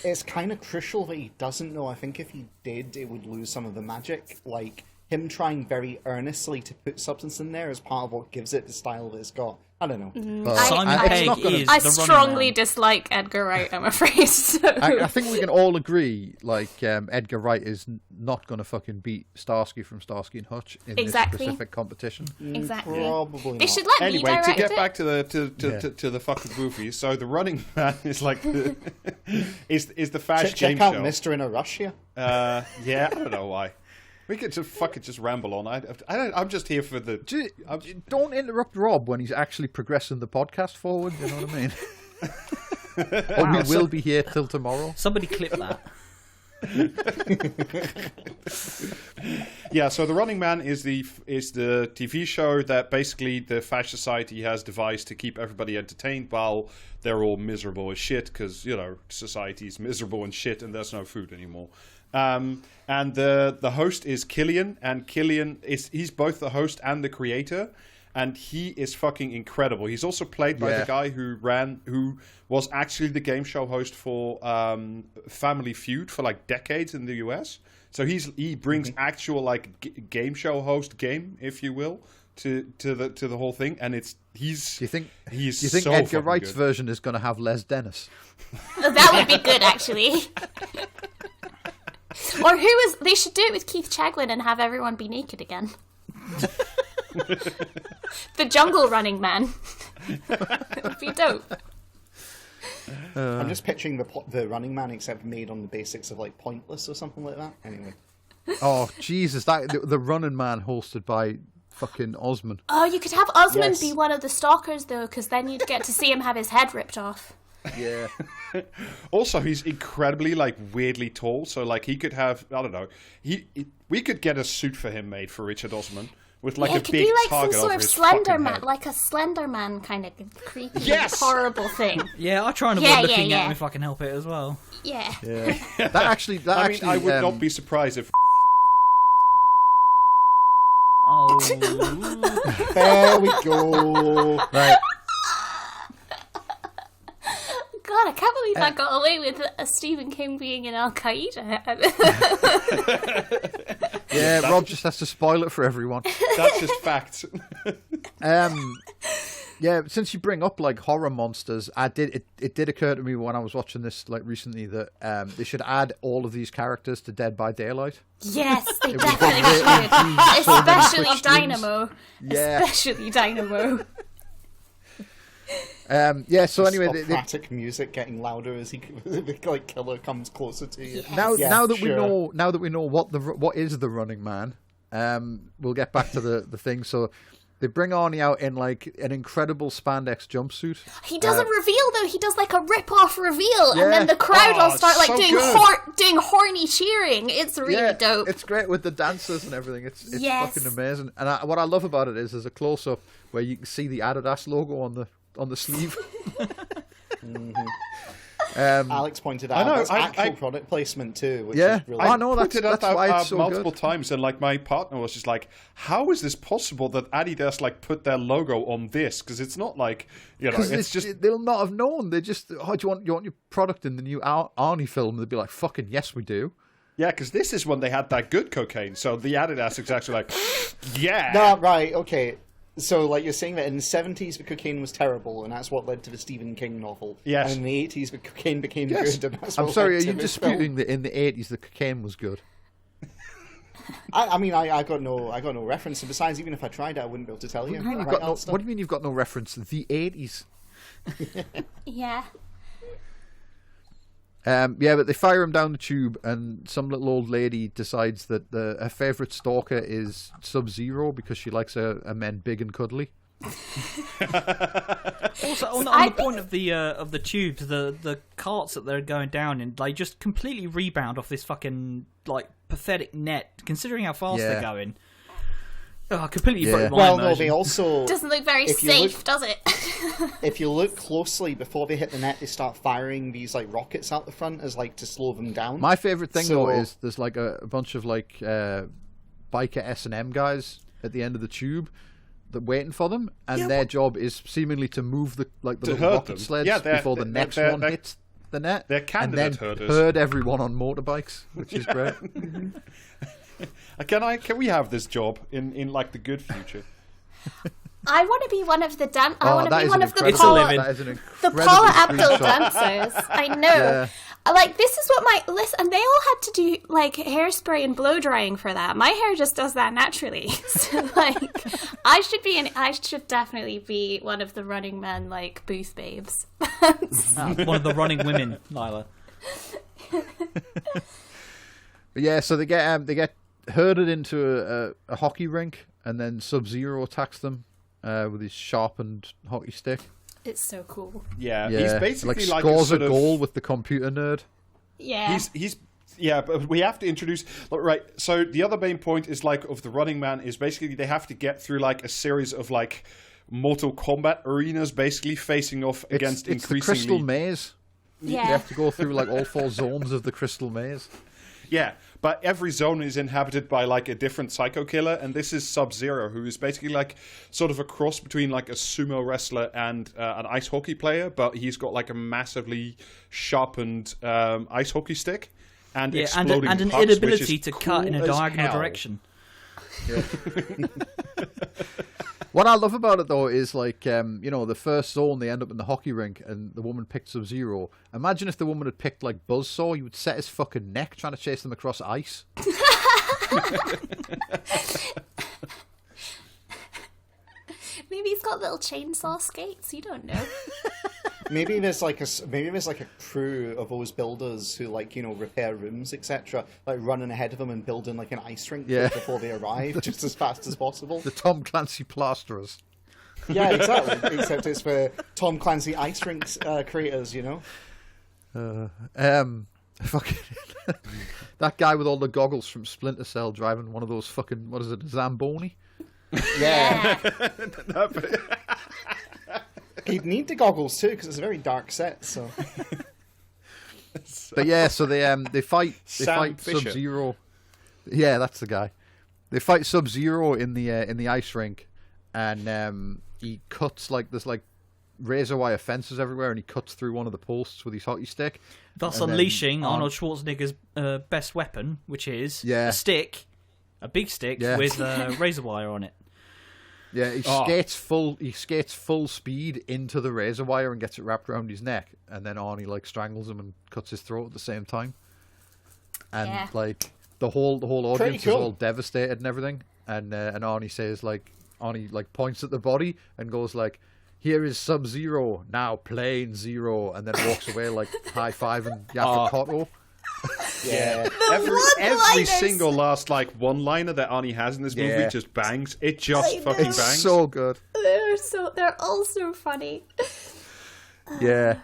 It's kind of crucial that he doesn't know. I think if he did, it would lose some of the magic. Like, him trying very earnestly to put substance in there is part of what gives it the style that it's got. I don't know. But Simon it's Pegg not gonna- is I the Running strongly Man. dislike Edgar Wright, I'm afraid. So. I think we can all agree, like, Edgar Wright is not going to fucking beat Starsky from Starsky and Hutch in Exactly. this specific competition. Exactly. Probably They not. should let me Anyway, direct to get it. back to the fucking movie, so the Running Man is like is the fast game Check out show. Mr. in a Rush here. Yeah, I don't know why. We could just ramble on. I'm just here for the. Don't interrupt Rob when he's actually progressing the podcast forward, you know what I mean? Or we will be here till tomorrow. Somebody clip that. Yeah, so the Running Man is the TV show that basically the Fash Society has devised to keep everybody entertained while they're all miserable as shit because society's miserable and shit and there's no food anymore. And the host is Killian, and Killian he's both the host and the creator, and he is fucking incredible. He's also played by the guy who was actually the game show host for Family Feud for like decades in the US. So he brings actual like game show host game, if you will, to the whole thing, and do you think so Edgar fucking Wright's good. version is going to have Les Dennis? That would be good, actually. Or they should do it with Keith Chegwin and have everyone be naked again. The Jungle Running Man. It would be dope. I'm just picturing the Running Man, except made on the basics of like Pointless or something like that. Anyway, Oh Jesus! The Running Man hosted by fucking Osman. Oh, you could have Osmond Yes. be one of the stalkers, though, because then you'd get to see him have his head ripped off. Yeah. Also, he's incredibly like weirdly tall, so like he could have, I don't know, we could get a suit for him made for Richard Osman with like Yeah, a it could big be like some target sort over of his Slender fucking Man, head. like a Slender Man kind of creepy, Yes! horrible thing. Yeah, I try and Yeah, avoid yeah, looking at yeah. him if I can help it as well. Yeah. Yeah. That actually, I would not be surprised if Oh, There we go. Right. God, I can't believe I got away with Stephen King being in Al Qaeda. Yeah, Rob just has to spoil it for everyone. that's just fact. Yeah, since you bring up like horror monsters, it did occur to me when I was watching this like recently that they should add all of these characters to Dead by Daylight. Yes, they was definitely great. should. So many Especially Twitch streams. Dynamo. Yeah. Especially Dynamo. Yeah. So anyway, Operatic music getting louder as the like killer comes closer to you. Yes. now Yeah, that sure. we know what is the Running Man, we'll get back to the thing. So they bring Arnie out in like an incredible spandex jumpsuit. He doesn't reveal though. He does like a rip-off reveal, Yeah. and then the crowd all Oh, start like so doing good. doing horny cheering. It's really dope. It's great with the dancers and everything. It's Yes. fucking amazing. And what I love about it is there's a close up where you can see the Adidas logo on the sleeve. Alex pointed out I know, that's I- actual I- product placement too. Which Yeah. is really I know, pointed that's out why that it's so multiple good. times, and like my partner was just like, "How is this possible that Adidas like put their logo on this? Because it's not like Because it's just they'll not have known. They just, do you want your product in the new Arnie film? They'd be like, fucking yes, we do. yeah, because this is when they had that good cocaine. So the Adidas is actually like, yeah, No, right, okay. So, like, you're saying that in the 70s, the cocaine was terrible, and that's what led to the Stephen King novel. Yes. And in the 80s, the cocaine became Yes. good, and that's I'm what sorry, led are to you this disputing film. that in the 80s the cocaine was good? I mean, I got no reference, and besides, even if I tried it, I wouldn't be able to tell you. What do you mean you've Right, got no, Alistair? what do you mean you've got no reference? The 80s. Yeah. Yeah, but they fire him down the tube, and some little old lady decides that her favourite stalker is Sub-Zero because she likes her men big and cuddly. also on I the point of the tubes, the carts that they're going down in, they just completely rebound off this fucking like pathetic net. Considering how fast Yeah. they're going, completely Yeah. broke my Well, no, immersion. they also... Doesn't look very If you safe, look- does it? If you look closely, before they hit the net, they start firing these, like, rockets out the front as, like, to slow them down. My favourite thing, though, So- is there's like a bunch of like biker S&M guys at the end of the tube that waiting for them, and their job is seemingly to move the little hurt rocket them. sleds Yeah, they're- before the they're- next they're- one they're- hits the net. they're and candidate then herders. herd everyone on motorbikes, which is great. Can we have this job in like the good future? I want to be one of the I want to that be is one an of the It's a incredible- living. Paula, that is an the incredible Paula Abdul screenshot. dancers. I know. Yeah. Like, this is what my list, and they all had to do like hairspray and blow drying for that. My hair just does that naturally. So like, I should definitely be one of the Running Man like booth babes. One of the running women, Lilah. But yeah, so they get herded into a hockey rink, and then Sub-Zero attacks them with his sharpened hockey stick. It's so cool. Yeah, Yeah, he's basically like scores a sort a of, goal with the computer nerd. Yeah. He's yeah, but we have to introduce right. So the other main point is like of the Running Man is basically they have to get through like a series of like Mortal Kombat arenas, basically facing off against It's the increasingly crystal maze. You Yeah. have to go through like all 4 zones of the crystal maze. Yeah, but every zone is inhabited by like a different psycho killer, and this is Sub-Zero, who is basically like sort of a cross between like a sumo wrestler and an ice hockey player, but he's got like a massively sharpened ice hockey stick and Yeah, exploding and an pucks, which is inability to cut in a cool as diagonal hell. direction. What I love about it though is like the first zone they end up in the hockey rink and the woman picked Sub-Zero. Imagine if the woman had picked like Buzzsaw, you would set his fucking neck trying to chase them across ice. Maybe he's got little chainsaw skates. You don't know. Maybe there's like a crew of those builders who repair rooms, etc. Like running ahead of them and building like an ice rink Yeah. before they arrive, just as fast as possible. The Tom Clancy plasterers. Yeah, exactly. Except it's for Tom Clancy Ice Rinks creators, you know? Fucking that guy with all the goggles from Splinter Cell driving one of those fucking, what is it, a Zamboni? Yeah. He'd need the goggles too, because it's a very dark set, so... But yeah, so they fight Sub-Zero. Yeah, that's the guy. They fight Sub-Zero in the ice rink, and he cuts there's razor wire fences everywhere, and he cuts through one of the posts with his hockey stick, thus unleashing Arnold Schwarzenegger's best weapon, which is a stick, a big stick with razor wire on it. Yeah, he skates full speed into the razor wire and gets it wrapped around his neck, and then Arnie strangles him and cuts his throat at the same time. And the whole audience is all devastated and everything. And Arnie says Arnie points at the body and goes "Here is Sub-Zero, now plain Zero," and then walks away high-fiving Yaphet Kotto. Yeah. Every single last one-liner that Arnie has in this movie just bangs. It just fucking bangs. So good. They're all so funny. Yeah.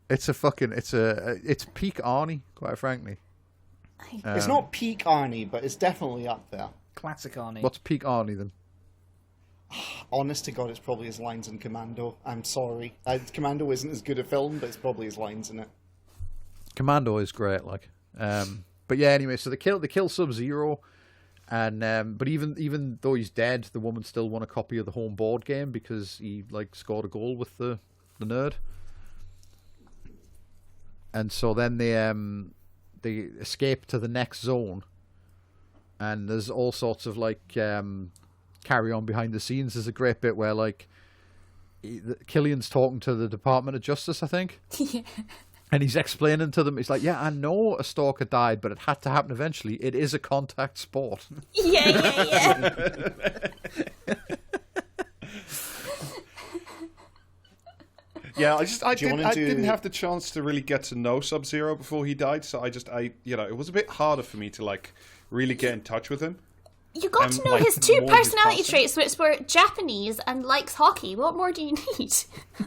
It's peak Arnie, quite frankly. It's not peak Arnie, but it's definitely up there. Classic Arnie. What's peak Arnie then? Honest to God, it's probably his lines in Commando. I'm sorry. Commando isn't as good a film, but it's probably his lines in it. Commando is great, but yeah. Anyway, so they kill Sub-Zero, and but even though he's dead, the woman still won a copy of the home board game because he scored a goal with the nerd, and so then they escape to the next zone, and there's all sorts of carry on behind the scenes. There's a great bit where Killian's talking to the Department of Justice, I think. Yeah. And he's explaining to them, he's yeah, I know a stalker died, but it had to happen eventually. It is a contact sport. Yeah. Yeah, I didn't have the chance to really get to know Sub-Zero before he died, so it was a bit harder for me to really get in touch with him. You got to know his two personality traits, which were Japanese and likes hockey. What more do you need?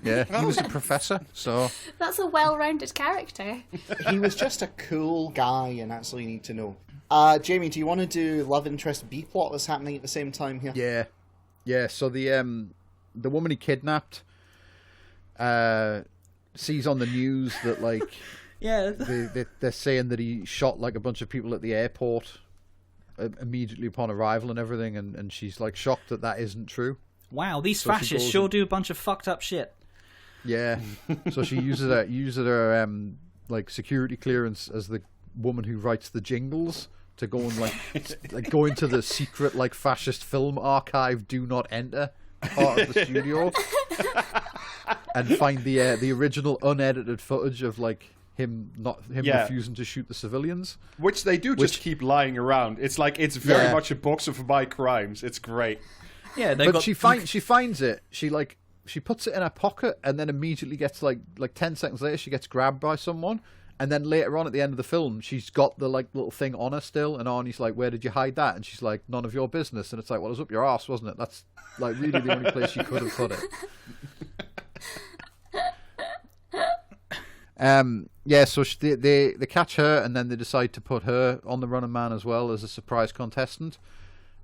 Yeah, he was a professor, so... That's a well-rounded character. He was just a cool guy, and that's all you need to know. Jamie, do you want to do love interest B-plot that's happening at the same time here? Yeah. Yeah, so the woman he kidnapped sees on the news that, yeah, they're saying that he shot, a bunch of people at the airport immediately upon arrival and everything, and she's shocked that isn't true. Wow, these fascists sure do a bunch of fucked up shit. Yeah, so she uses her security clearance as the woman who writes the jingles to go and go into the secret fascist film archive, do not enter part of the studio, and find the original unedited footage of him refusing to shoot the civilians, which they do just keep lying around. It's it's very much a box of my crimes. It's great. Yeah, she finds it. She puts it in her pocket, and then immediately gets 10 seconds later she gets grabbed by someone, and then later on at the end of the film she's got the little thing on her still, and Arnie's "Where did you hide that?" And she's "None of your business." And it's well, it was up your arse, wasn't it? That's really the only place you could have put it. Yeah, so they catch her, and then they decide to put her on the Running Man as well as a surprise contestant,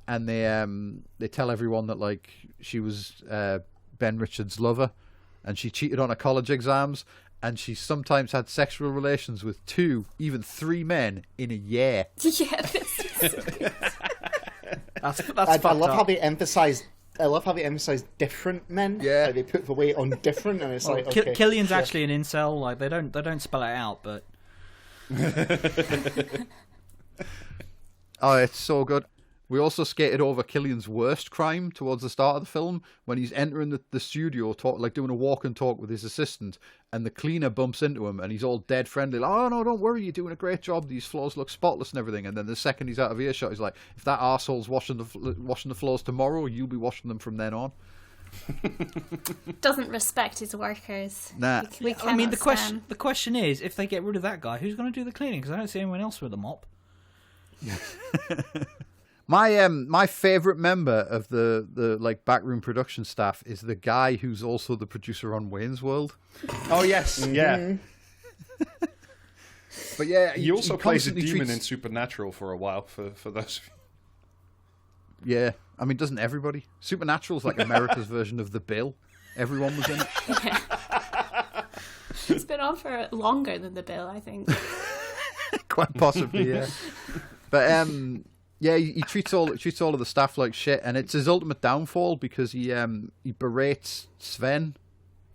and they tell everyone that she was Ben Richards' lover, and she cheated on her college exams, and she sometimes had sexual relations with 2, even 3 men in a year. Yeah, that's I love how they emphasize. I love how they emphasize different men. Yeah, they put the weight on different, and it's okay. Killian's actually an incel. They don't spell it out, but oh, it's so good. We also skated over Killian's worst crime towards the start of the film when he's entering the studio, doing a walk and talk with his assistant, and the cleaner bumps into him, and he's all dead friendly. "Oh no, don't worry, you're doing a great job. These floors look spotless and everything." And then the second he's out of earshot, he's like, "If that arsehole's washing the floors tomorrow, you'll be washing them from then on." Doesn't respect his workers. Nah. The question is, if they get rid of that guy, who's going to do the cleaning? Because I don't see anyone else with a mop. My favorite member of the like backroom production staff is the guy who's also the producer on Wayne's World. Oh yes, yeah. But yeah, He also plays a demon treats... in Supernatural for a while. For those. Yeah, I mean, doesn't everybody? Supernatural's like America's version of The Bill. Everyone was in it. Yeah. It's been on for longer than The Bill, I think. Quite possibly, yeah. But yeah, he treats all of the staff like shit, and it's his ultimate downfall because he berates Sven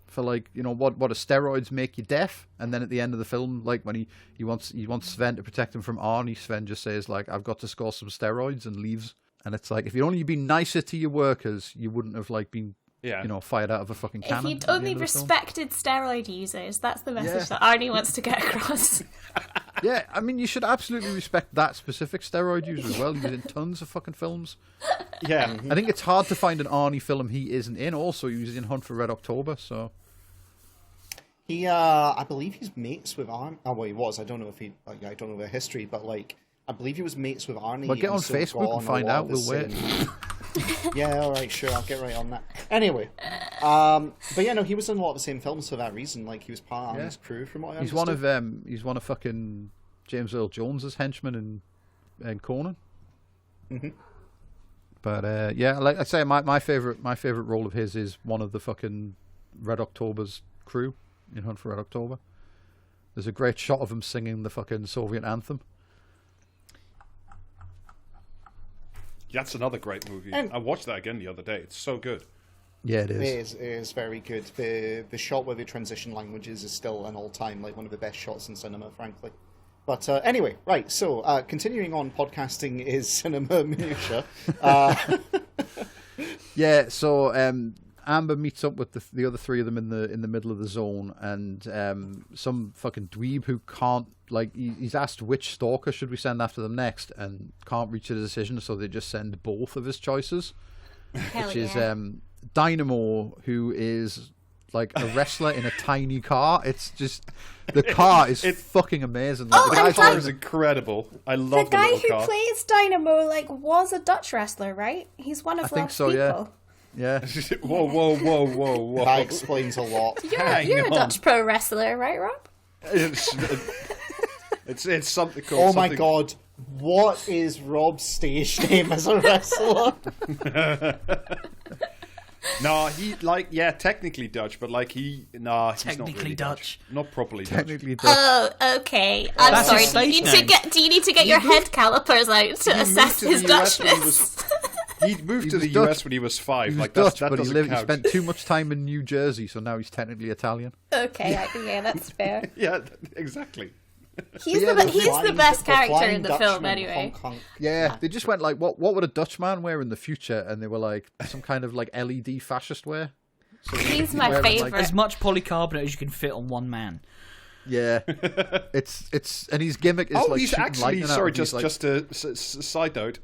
for like, you know, what do steroids make you deaf? And then at the end of the film, like when he wants Sven to protect him from Arnie, Sven just says like, I've got to score some steroids, and leaves. And it's like, if you'd only been nicer to your workers, you wouldn't have like been, you know, fired out of a fucking cannon. If you'd only respected steroid users, that's the message that Arnie wants to get across. Yeah, I mean, you should absolutely respect that specific steroid user as well. He was in tons of fucking films. Yeah. I think it's hard to find an Arnie film he isn't in. Also, he was in Hunt for Red October, so... He, I believe he's mates with Arnie. Oh, well, he was. I don't know if he... Like, I don't know their history, but, like, I believe he was mates with Arnie. Well, get on Facebook and find out. We'll wait. Yeah, all right, sure. I'll get right on that. Anyway. But, yeah, no, he was in a lot of the same films for that reason. Like, he was part of Arnie's crew, from what I understood. He's one of fucking James Earl Jones's henchmen in Conan. Mm-hmm. But, yeah, like I say, my favorite role of his is one of the fucking Red October's crew in Hunt for Red October. There's a great shot of him singing the fucking Soviet anthem. That's another great movie. I watched that again the other day. It's so good. Yeah, it is. It is very good. The shot where they transition languages is still an all-time, like, one of the best shots in cinema, frankly. But anyway, right, so continuing on, podcasting is cinema minutia. Yeah, so Amber meets up with the other three of them in the middle of the zone, and some fucking dweeb who can't, like, he's asked which stalker should we send after them next, and can't reach a decision, so they just send both of his choices, which is Dynamo, who is like a wrestler in a tiny car. It's just, the car is fucking amazing. Like, the car is incredible. I love the guy little who car. plays Dynamo, like, was a Dutch wrestler, right? He's one of I think Rob's so, people. Yeah. Whoa. That explains a lot. You're a Dutch pro wrestler, right, Rob? It's something called. Oh my god, what is Rob's stage name as a wrestler? No, he technically Dutch, but like he's not Technically really Dutch. Not properly Technically Dutch. Oh, okay. I'm That's sorry. his Do you stage need to name. do you need to get your head calipers out to assess his Dutchness? He moved to the Dutch. US when he was 5. He was like Dutch, that but doesn't he count. spent too much time in New Jersey, so now he's technically Italian. Okay, yeah, that's fair. Yeah, exactly. He's Yeah, the best character Flying in the film, Dutchman, anyway. honk, honk. Yeah, they just went like, what would a Dutchman wear in the future? And they were like, some kind of like LED fascist wear. So He's my wearing, like, favourite. As much polycarbonate as you can fit on one man. Yeah, it's and his gimmick is like he's shooting actually lightning out sorry. of these, Just a side note.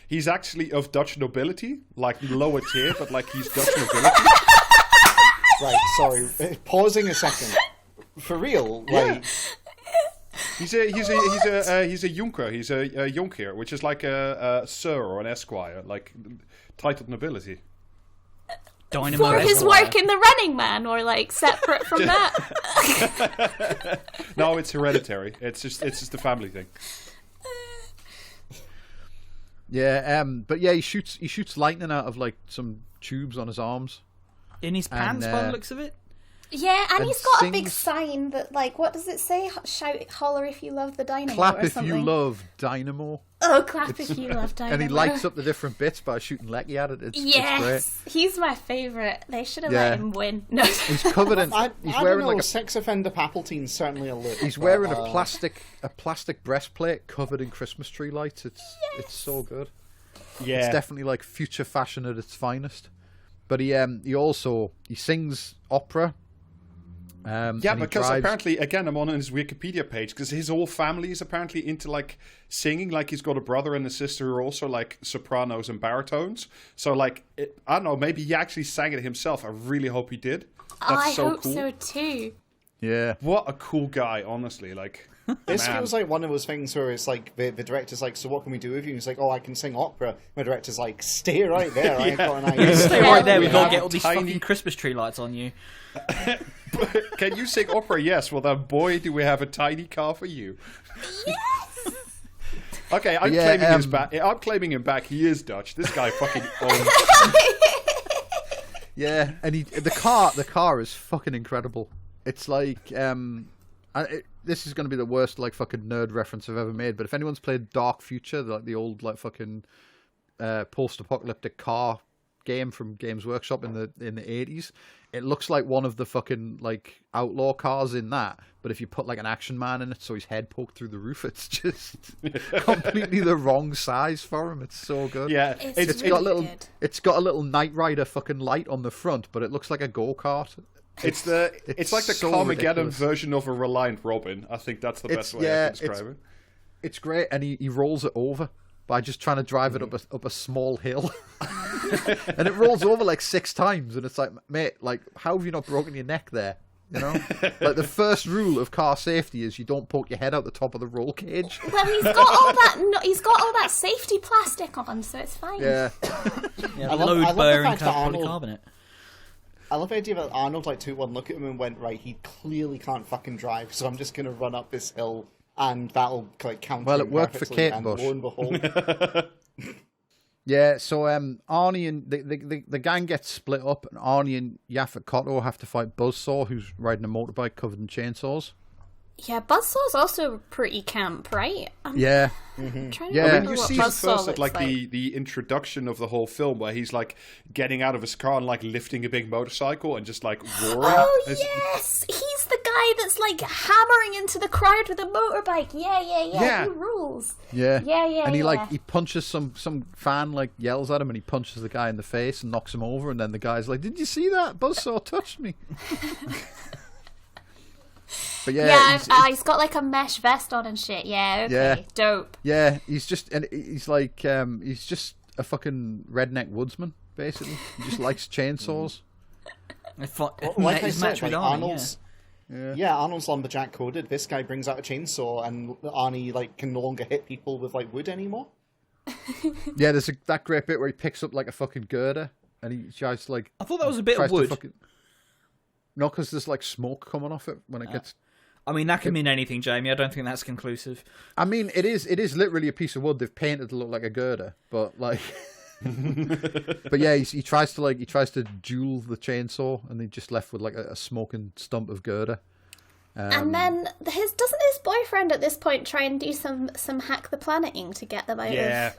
He's actually of Dutch nobility, like lower tier, but like he's Dutch nobility. Right, sorry. Pausing a second. For real, like... He's a Junker. He's a Jonkheer, which is like a sir or an esquire, like titled nobility. Dynamo For his Esquire. work in The Running Man, or like separate from that. No, it's hereditary. It's just a family thing. Yeah, but yeah, he shoots lightning out of like some tubes on his arms. In his pants, by the looks of it. Yeah, and And he's got a big sings- sign that, like, what does it say? Shout, holler if you love the Dynamo, Clap or if something. you love Dynamo. Oh, clap if you love Dynamo. And he lights up the different bits by shooting Lecky at it. It's great. Yes, he's my favourite. They should have Yeah. let him win. No. He's covered in. I He's don't wearing know, like a. sex offender Papaltine's certainly a look. He's wearing a plastic breastplate covered in Christmas tree lights. It's so good. Yeah, It's definitely like future fashion at its finest. But he also sings opera. yeah, and he because drives- apparently, again, I'm on his Wikipedia page because his whole family is apparently into like singing. Like he's got a brother and a sister who are also like sopranos and baritones. So like, I don't know, maybe he actually sang it himself. I really hope he did. That's I so hope cool. so too. Yeah. What a cool guy, honestly. Like, This Man. feels like one of those things where it's like the director's like, so what can we do with you? And he's like, oh, I can sing opera. My director's like, stay right there. I ain't got an idea. Stay right there. We We've got to have get all these tiny- fucking Christmas tree lights on you. Can you sing opera? Yes. Well, then, boy, do we have a tiny car for you. Yes. Okay, I'm Yeah, claiming his back. I'm claiming him back. He is Dutch. This guy fucking owns. Yeah, and the car is fucking incredible. It's like this is going to be the worst like fucking nerd reference I've ever made. But if anyone's played Dark Future, like the old like fucking post-apocalyptic car game from Games Workshop in the 80s, it looks like one of the fucking like outlaw cars in that. But if you put like an action man in it, so his head poked through the roof, it's just completely the wrong size for him. It's so good. Yeah, It's got a really little. good. It's got a little Knight Rider fucking light on the front, but it looks like a go-kart. It's like the so Carmageddon ridiculous. version of a Reliant Robin. I think that's the best way I can describe it. It's great, and he rolls it over by just trying to drive it up a small hill, and it rolls over like 6 times, and it's like, mate, like how have you not broken your neck there? You know, like the first rule of car safety is you don't poke your head out the top of the roll cage. Well, he's got all that. No, he's got all that safety plastic on, so it's fine. Yeah, Yeah, I love the load-bearing fact that Arnold- polycarbonate. I love the idea that Arnold like took one look at him and went, right, he clearly can't fucking drive, so I'm just going to run up this hill and that'll like count. Well, it worked for Kate and Bush. Lo and behold, yeah. So Arnie and the gang gets split up, and Arnie and Yaphet Kotto have to fight Buzzsaw, who's riding a motorbike covered in chainsaws. Yeah, Buzzsaw's also pretty camp, right? Yeah. I'm trying to Yeah. I remember mean, you what see Buzzsaw it first looks at like the introduction of the whole film, where he's like getting out of his car and like lifting a big motorcycle and just like roaring. Oh It's- yes, he's the guy that's like hammering into the crowd with a motorbike. Yeah. He rules. Yeah. Yeah. And he yeah. like he punches some fan like yells at him, and he punches the guy in the face and knocks him over, and then the guy's like, "Did you see that? Buzzsaw touched me." But yeah, he's got like a mesh vest on and shit. Yeah, okay, Yeah. dope. yeah, he's just he's just a fucking redneck woodsman basically. He just likes chainsaws. like I His said, match with like Arnie, Arnold's. Yeah, Arnold's lumberjack coded. This guy brings out a chainsaw, and Arnie like can no longer hit people with like wood anymore. Yeah, there's that great bit where he picks up like a fucking girder, and he tries to like. I thought that was a bit tries of to wood. fucking... No, because there's like smoke coming off it when it gets. I mean, that can mean anything, Jamie. I don't think that's conclusive. I mean, it is literally a piece of wood they've painted to look like a girder, but like. But yeah, he tries to duel the chainsaw, and they just left with like a smoking stump of girder. And then doesn't his boyfriend at this point try and do some hack the planeting to get them out Yeah.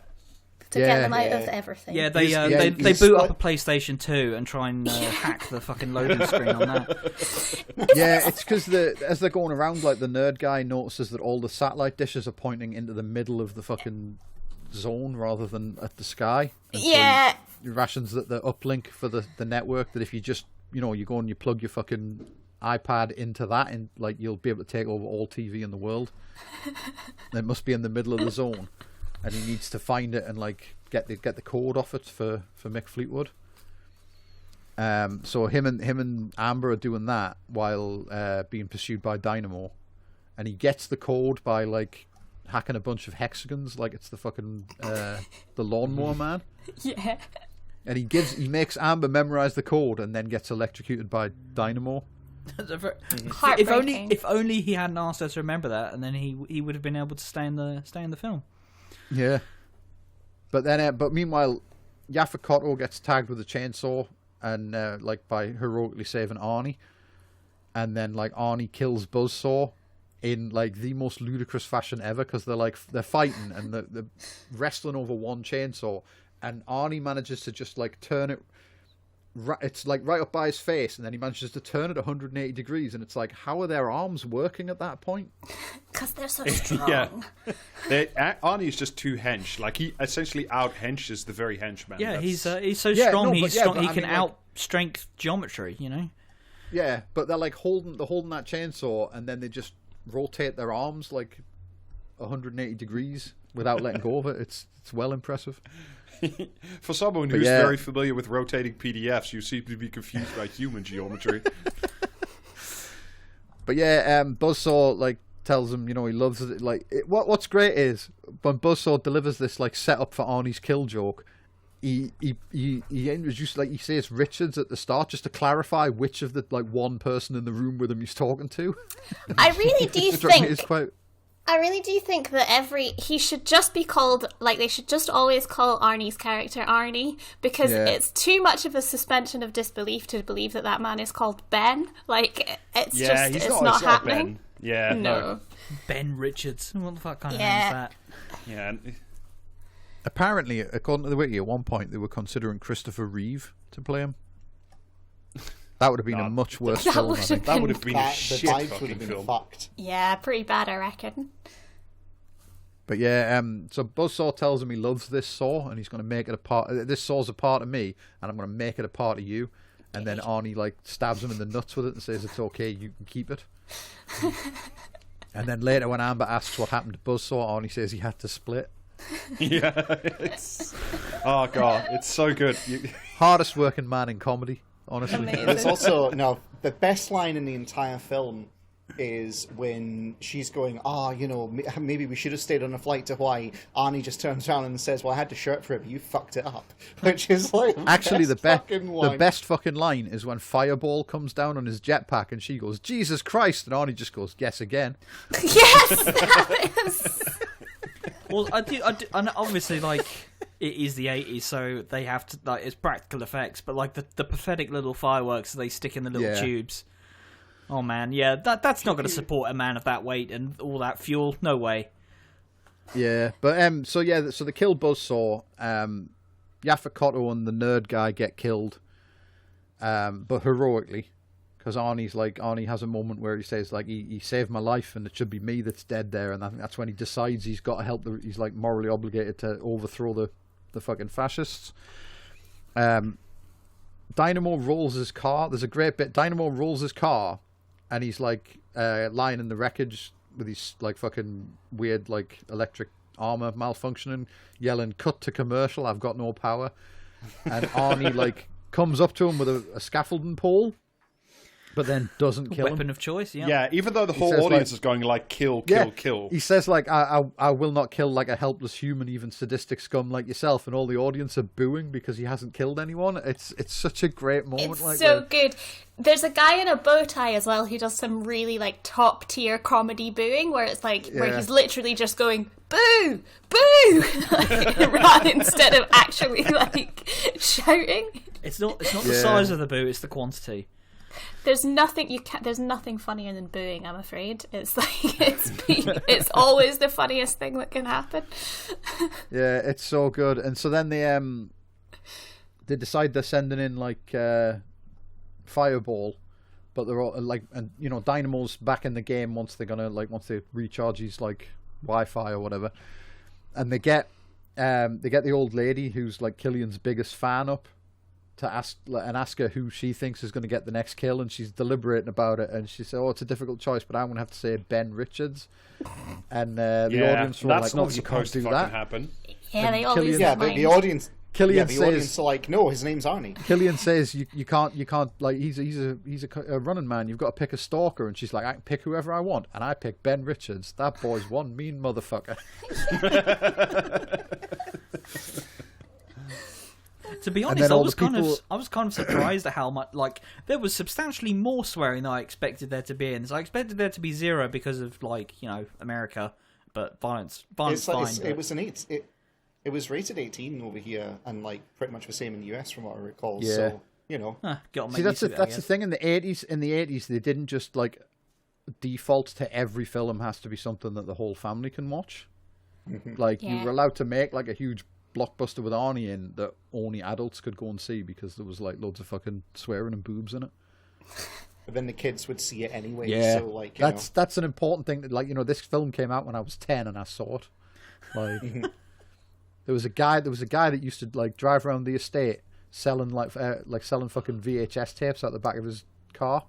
of everything? Yeah, they he's boot like- up a PlayStation 2 and try and hack the fucking loading screen on that. Yeah, it's because as they're going around, like the nerd guy notices that all the satellite dishes are pointing into the middle of the fucking zone rather than at the sky. And so Yeah. he rations that the uplink for the network, that if you just you go and you plug your fucking iPad into that, and like you'll be able to take over all TV in the world. It must be in the middle of the zone, and he needs to find it and like get the code off it for Mick Fleetwood. So him and Amber are doing that while being pursued by Dynamo, and he gets the code by like hacking a bunch of hexagons like it's the fucking the lawnmower man. Yeah. And he makes Amber memorize the code and then gets electrocuted by Dynamo. Heartbreaking. If only he hadn't asked her to remember that, and then he would have been able to stay in the film. Yeah. But then, meanwhile, Yaphet Kotto gets tagged with a chainsaw, and like by heroically saving Arnie, and then like Arnie kills Buzzsaw in like the most ludicrous fashion ever, because they're fighting and they're wrestling over one chainsaw, and Arnie manages to just like turn it. It's like right up by his face, and then he manages to turn it 180 degrees, and it's like, how are their arms working at that point? Because they're so strong. Yeah. Arnie's just too hench. Like, he essentially out-henches the very henchman. Yeah, That's- he's so Yeah, strong. no, He's but yeah, strong. but He I can mean, like- out-strength geometry. You know. Yeah, but they're like holding that chainsaw, and then they just rotate their arms like 180 degrees without letting go of it. It's well impressive. For someone But who's yeah. very familiar with rotating PDFs, you seem to be confused by human geometry. But yeah, Buzzsaw like tells him, he loves it. What's great is when Buzzsaw delivers this setup for Arnie's kill joke, he introduced he says Richards at the start just to clarify which of the one person in the room with him he's talking to. I really do think that he should just be called, they should just always call Arnie's character Arnie, because it's too much of a suspension of disbelief to believe that man is called Ben. It's not happening. Ben. Yeah, no. Ben Richards. What the fuck kind of name is that? Yeah. Apparently, according to the wiki, at one point they were considering Christopher Reeve to play him. That would have been a much worse film. I think. That would have been a The shit vibes would fucking have been film. fucked. Yeah, pretty bad, I reckon. But yeah, so Buzzsaw tells him he loves this saw, and he's going to make it a part. This saw's a part of me, and I'm going to make it a part of you. And then Arnie stabs him in the nuts with it and says it's okay, you can keep it. And then later, when Amber asks what happened to Buzzsaw, Arnie says he had to split. Yeah, oh god, it's so good. Hardest working man in comedy, honestly. Amazing. There's also the best line in the entire film is when she's going, maybe we should have stayed on a flight to Hawaii. Arnie just turns around and says, well, I had to shirt for it, but you fucked it up. Which is actually the line. best fucking line is when Fireball comes down on his jetpack and she goes, Jesus Christ, and Arnie just goes, guess again. Yes, that is. Well, I do, and obviously, it is the 80s, so they have to, it's practical effects, but, the pathetic little fireworks they stick in the little tubes. Oh, man, yeah, that's not going to support a man of that weight and all that fuel. No way. Yeah, but, so they kill Buzzsaw. Yaphet Kotto and the nerd guy get killed, but heroically. Because Arnie has a moment where he says, he saved my life and it should be me that's dead there. And I think that's when he decides he's got to help, he's morally obligated to overthrow the fucking fascists. Dynamo rolls his car. There's a great bit. Dynamo rolls his car and he's lying in the wreckage with his fucking weird electric armor malfunctioning, yelling, cut to commercial, I've got no power. And Arnie comes up to him with a scaffolding pole. But then doesn't kill him. Weapon of choice, yeah. Yeah, even though the whole audience is going kill, kill. He says I will not kill a helpless human, even sadistic scum like yourself, and all the audience are booing because he hasn't killed anyone. It's such a great moment. It's so good. There's a guy in a bow tie as well who does some really top tier comedy booing where it's where he's literally just going boo, boo, instead of actually shouting. It's not the size of the boo; it's the quantity. There's nothing funnier than booing, I'm afraid. It's it's always the funniest thing that can happen. Yeah, it's so good. And so then they decide they're sending in Fireball, but they're all and Dynamo's back in the game once they're gonna once they recharge his Wi-Fi or whatever, and they get the old lady who's Killian's biggest fan up to ask her who she thinks is going to get the next kill, and she's deliberating about it, and she said, "Oh, it's a difficult choice, but I'm going to have to say Ben Richards." And the audience were that's "No, not you can't supposed to do fucking that." happen. Yeah, they always the audience. Killian the says, audience are no, his name's Arnie. Killian says, "You can't he's a running man. You've got to pick a stalker." And she's like, "I can pick whoever I want," and I pick Ben Richards. That boy's one mean motherfucker. To be honest, I was kind of surprised at how much there was substantially more swearing than I expected there to be in this. I expected there to be zero because of America, but violence fine. It was rated 18 over here, and pretty much the same in the US from what I recall. Yeah. So See, that's the thing in the 80s. In the 80s, they didn't just default to every film has to be something that the whole family can watch. Mm-hmm. You were allowed to make a huge blockbuster with Arnie in that only adults could go and see because there was loads of fucking swearing and boobs in it. But then the kids would see it anyway. Yeah, so that's an important thing. This film came out when I was 10 and I saw it. There was a guy that used to drive around the estate selling selling fucking VHS tapes out the back of his car.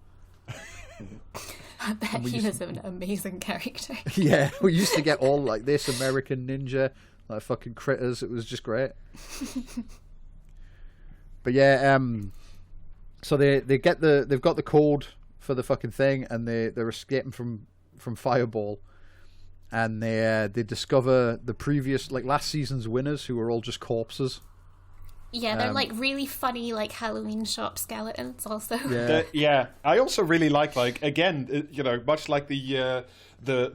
I bet he was an amazing character. Yeah, we used to get all this American Ninja. Fucking critters, it was just great. But yeah, so they've got the code for the fucking thing, and they're escaping from Fireball, and they discover the previous, like, last season's winners, who were all just corpses. Yeah, they're like really funny, like Halloween shop skeletons. Also, Yeah, I also really like again, much like the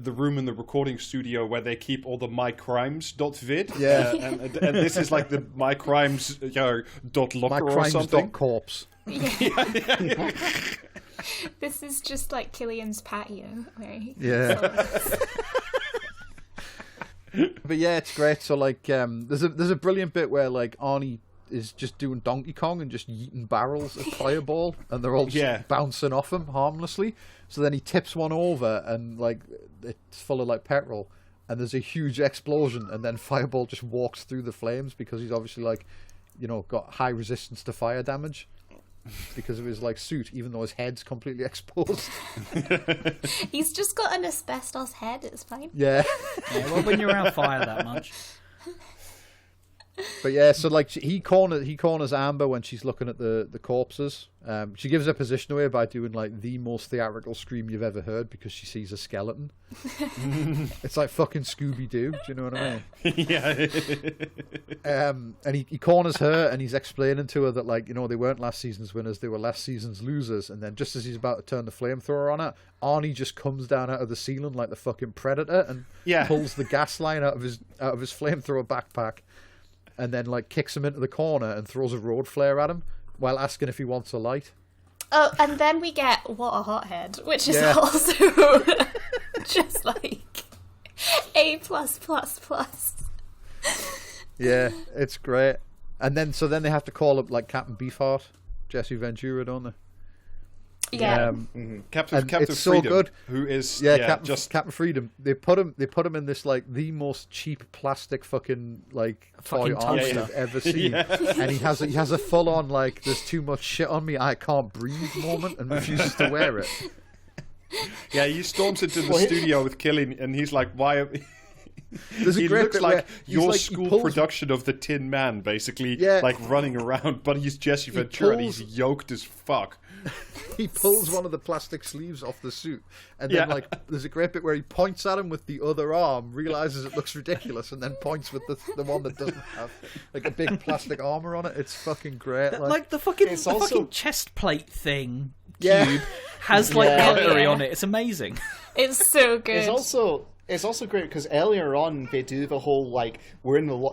room in the recording studio where they keep all the mycrimes.vid. Yeah, and this is like the mycrimes .locker or something. Corpse. Yeah. This is just like Killian's patio. But yeah, it's great. So like, there's a brilliant bit where like Arnie is just doing Donkey Kong and just yeeting barrels at Fireball, and they're all just bouncing off him harmlessly. So then he tips one over, and like it's full of like petrol, and there's a huge explosion, and then Fireball just walks through the flames because he's obviously like, got high resistance to fire damage because of his like suit, even though his head's completely exposed. He's just got an asbestos head. It's fine. Yeah. Well, when you're around fire that much. But yeah, so like he corners Amber when she's looking at the corpses. She gives her position away by doing like the most theatrical scream you've ever heard because she sees a skeleton. It's like fucking Scooby-Doo. Do you know what I mean? Yeah. And he corners her and he's explaining to her that like they weren't last season's winners, they were last season's losers. And then just as he's about to turn the flamethrower on her, Arnie just comes down out of the ceiling like the fucking Predator and pulls the gas line out of his flamethrower backpack. And then, like, kicks him into the corner and throws a road flare at him while asking if he wants a light. Oh, and then we get What a Hothead, which is also just like A+++. Yeah, it's great. And then, then they have to call up, like, Captain Beefheart, Jesse Ventura, don't they? Yeah. Captain it's Freedom, so good. who is Captain Freedom. They put him in this like the most cheap plastic fucking like toy arm I've ever seen, and he has a full on like there's too much shit on me, I can't breathe moment, and refuses to wear it. Yeah, he storms into the studio with Killian, and he's like, "Why?" He looks like your school production of the Tin Man, basically, like running around, but he's Jesse Ventura, and he's yoked as fuck. He pulls one of the plastic sleeves off the suit, and then like there's a great bit where he points at him with the other arm, realizes it looks ridiculous, and then points with the one that doesn't have like a big plastic armor on it. It's fucking great. Like the fucking chest plate thing cube has like cutlery on it. It's amazing. It's so good. It's also great because earlier on they do the whole like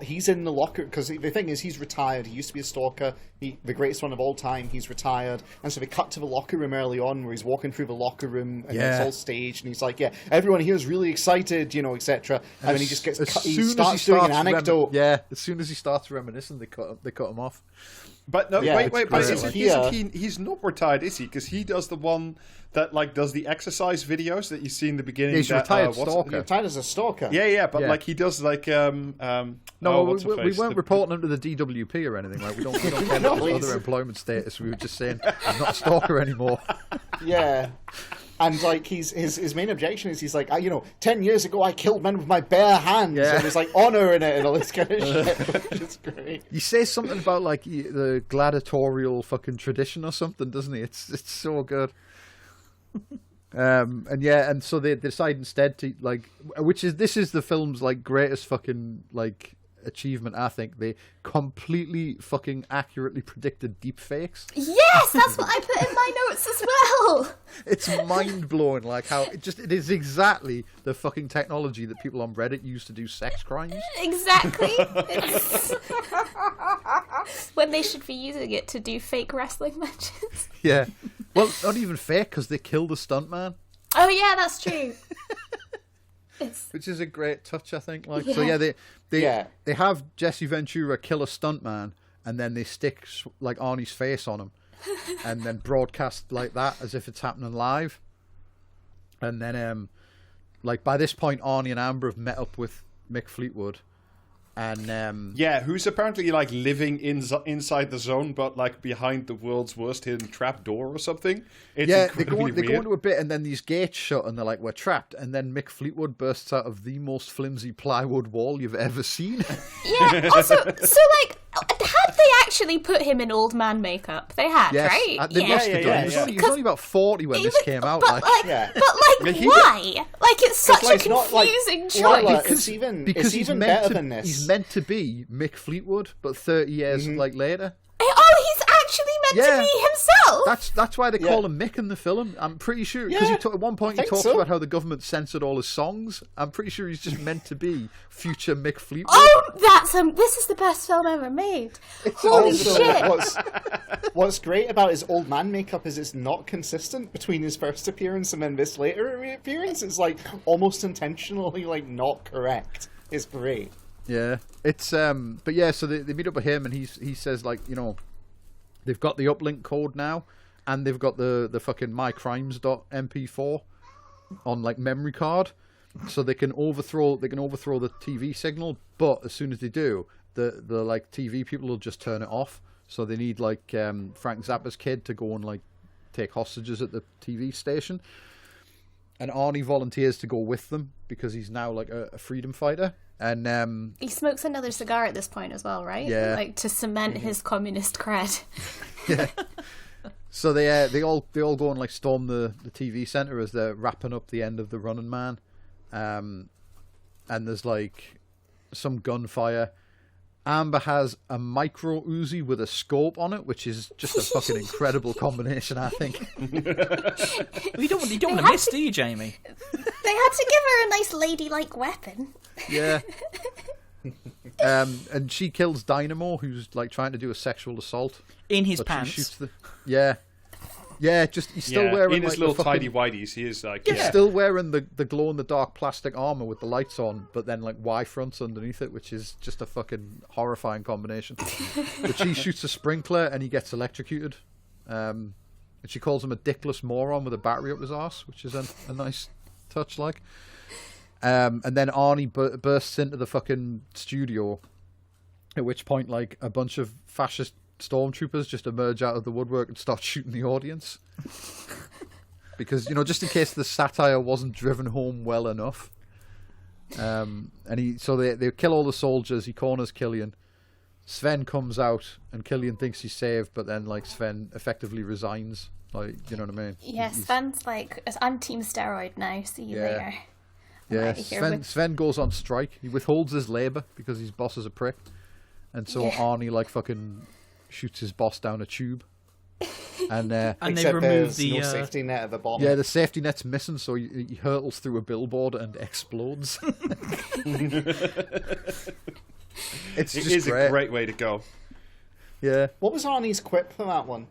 he's in the locker because the thing is he's retired. He used to be a stalker, the greatest one of all time. He's retired, and so they cut to the locker room early on where he's walking through the locker room and it's all staged, and he's like, everyone here is really excited, etc. And then he just gets he starts doing an anecdote. As soon as he starts reminiscing, they cut him off. But no, wait, but he's not retired, is he? Because he does the one that like does the exercise videos that you see in the beginning. He's retired stalker. He's retired as a stalker. But like he does like we weren't reporting him to the DWP or anything. Like we don't care about his other employment status. We were just saying he's not a stalker anymore. Yeah. And like his main objection is he's like, 10 years ago I killed men with my bare hands, and there's like honor in it and all this kind of shit, which is great. He says something about like the gladiatorial fucking tradition or something, doesn't he? It's so good. And so they decide instead to like, this is the film's like greatest fucking like achievement, I think. They completely fucking accurately predicted deep fakes. Yes, that's what I put in my notes as well. It's mind blowing, like how it is exactly the fucking technology that people on Reddit use to do sex crimes. Exactly. When they should be using it to do fake wrestling matches. Yeah. Well, not even fake, because they killed the stuntman. Oh yeah, that's true. Which is a great touch, I think. Like, so they have Jesse Ventura kill a stuntman, and then they stick like Arnie's face on him, and then broadcast like that as if it's happening live. And then, like by this point, Arnie and Amber have met up with Mick Fleetwood, and who's apparently like living inside the zone, but like behind the world's worst hidden trap door or something. It's they go into a bit, and then these gates shut, and they're like, "We're trapped." And then Mick Fleetwood bursts out of the most flimsy plywood wall you've ever seen. Yeah. Also, so like, had they actually put him in old man makeup. They had, Yes, right? they must have done. He was only about 40 when this came out. But Yeah. why? Like, it's such a it's not like confusing Lilah, choice. it's even better than this. He's meant to be Mick Fleetwood, but 30 years later. Oh, he's actually meant to be himself. That's why they call him Mick in the film. I'm pretty sure because at one point he talks about how the government censored all his songs. I'm pretty sure he's just meant to be future Mick Fleetwood. Oh, this is the best film ever made. Holy shit! What's great about his old man makeup is it's not consistent between his first appearance and then this later appearance. It's like almost intentionally like not correct. It's great. Yeah, it's but yeah, so they meet up with him and he says like, you know, they've got the uplink code now, and they've got the fucking mycrimes.mp4 on like memory card, so they can overthrow the TV signal. But as soon as they do, the like TV people will just turn it off. So they need like Frank Zappa's kid to go and like take hostages at the TV station, and Arnie volunteers to go with them because he's now like a freedom fighter. And he smokes another cigar at this point as well, right? Yeah. Like to cement his communist cred. Yeah. So they all go and like storm the TV center as they're wrapping up the end of The Running Man, and there's like some gunfire. Amber has a micro Uzi with a scope on it, which is just a fucking incredible combination, I think. You don't want to miss, do you, Jamie? They had to give her a nice ladylike weapon. Yeah. And she kills Dynamo, who's like trying to do a sexual assault In his but pants. She shoots he's still wearing in his like, little the fucking, tidy whities. He is like he's still wearing the glow in the dark plastic armor with the lights on, but then like Y fronts underneath it, which is just a fucking horrifying combination. But she shoots a sprinkler and he gets electrocuted. And she calls him a dickless moron with a battery up his arse, which is a nice touch, like. And then Arnie bursts into the fucking studio, at which point like a bunch of fascist stormtroopers just emerge out of the woodwork and start shooting the audience. Because, you know, just in case the satire wasn't driven home well enough. And they kill all the soldiers. He corners Killian. Sven comes out and Killian thinks he's saved, but then like Sven effectively resigns. Like, you know what I mean? Yeah, Sven's like, I'm team steroid now, see you later. Yeah, Sven goes on strike. He withholds his labour because his boss is a prick. And so Arnie like fucking shoots his boss down a tube. And they Except remove there's the no safety net at the bottom. yeah, the safety net's missing, so he hurtles through a billboard and explodes. It's it just is great. a great way to go. Yeah. What was Arnie's quip for that one?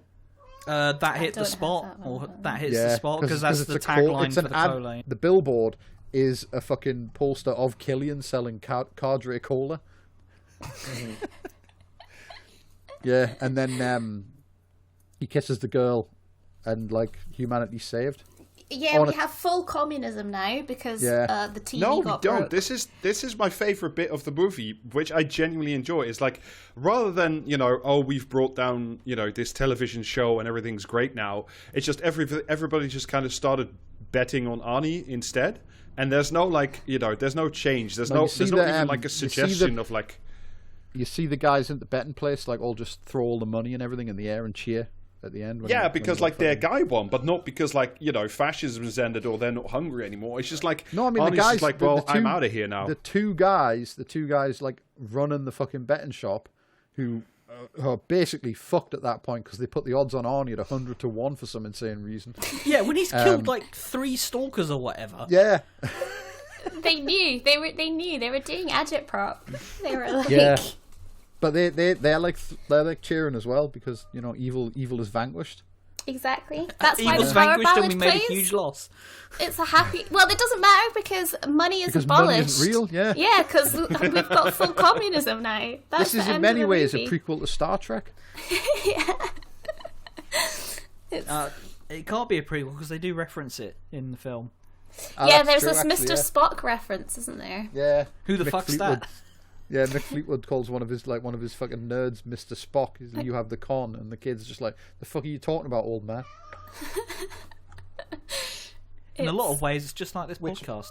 That hit the don't spot, have that or one. that hits the spot, because that's it's the a tagline it's for an the ad. collane. The billboard is a fucking poster of Killian selling Cadre Cola. Yeah, and then he kisses the girl, and like humanity's saved. Yeah, we have full communism now because the TV No, we got don't. broke. This is my favorite bit of the movie, which I genuinely enjoy. Is like, rather than, you know, oh, we've brought down, you know, this television show and everything's great now. It's just everybody just kind of started betting on Arnie instead, and there's no like, you know, there's no change. There's not even like a suggestion of like. You see the guys at the betting place like all just throw all the money and everything in the air and cheer at the end. Because like their guy won, but not because like, you know, fascism's ended or they're not hungry anymore. It's just like, no, I mean Arnie's the guys just like, the two, I'm out of here now. The two guys like running the fucking betting shop, who are basically fucked at that point because they put the odds on Arnie at 100 to 1 for some insane reason. Yeah, when he's killed like 3 stalkers or whatever. Yeah. They knew they were doing agitprop. They were like, Yeah. But they're like cheering as well because, you know, evil is vanquished. Exactly. That's why Evil's the power vanquished and ballad we made plays. a huge loss. It's a happy. Well, it doesn't matter because money is Because abolished. money isn't real, yeah. Yeah, because we've got full communism now. That's This is the in end many of the ways a movie. prequel to Star Trek. It can't be a prequel because they do reference it in the film. Yeah, That's there's true, this actually, Mr. Spock reference, isn't there? Yeah. Who the Mick fuck's Fleetwood. that? Yeah, Mick Fleetwood calls one of his fucking nerds Mr. Spock. He's like, you have the con, and the kid's just like, the fuck are you talking about, old man? In a lot of ways, it's just like this podcast.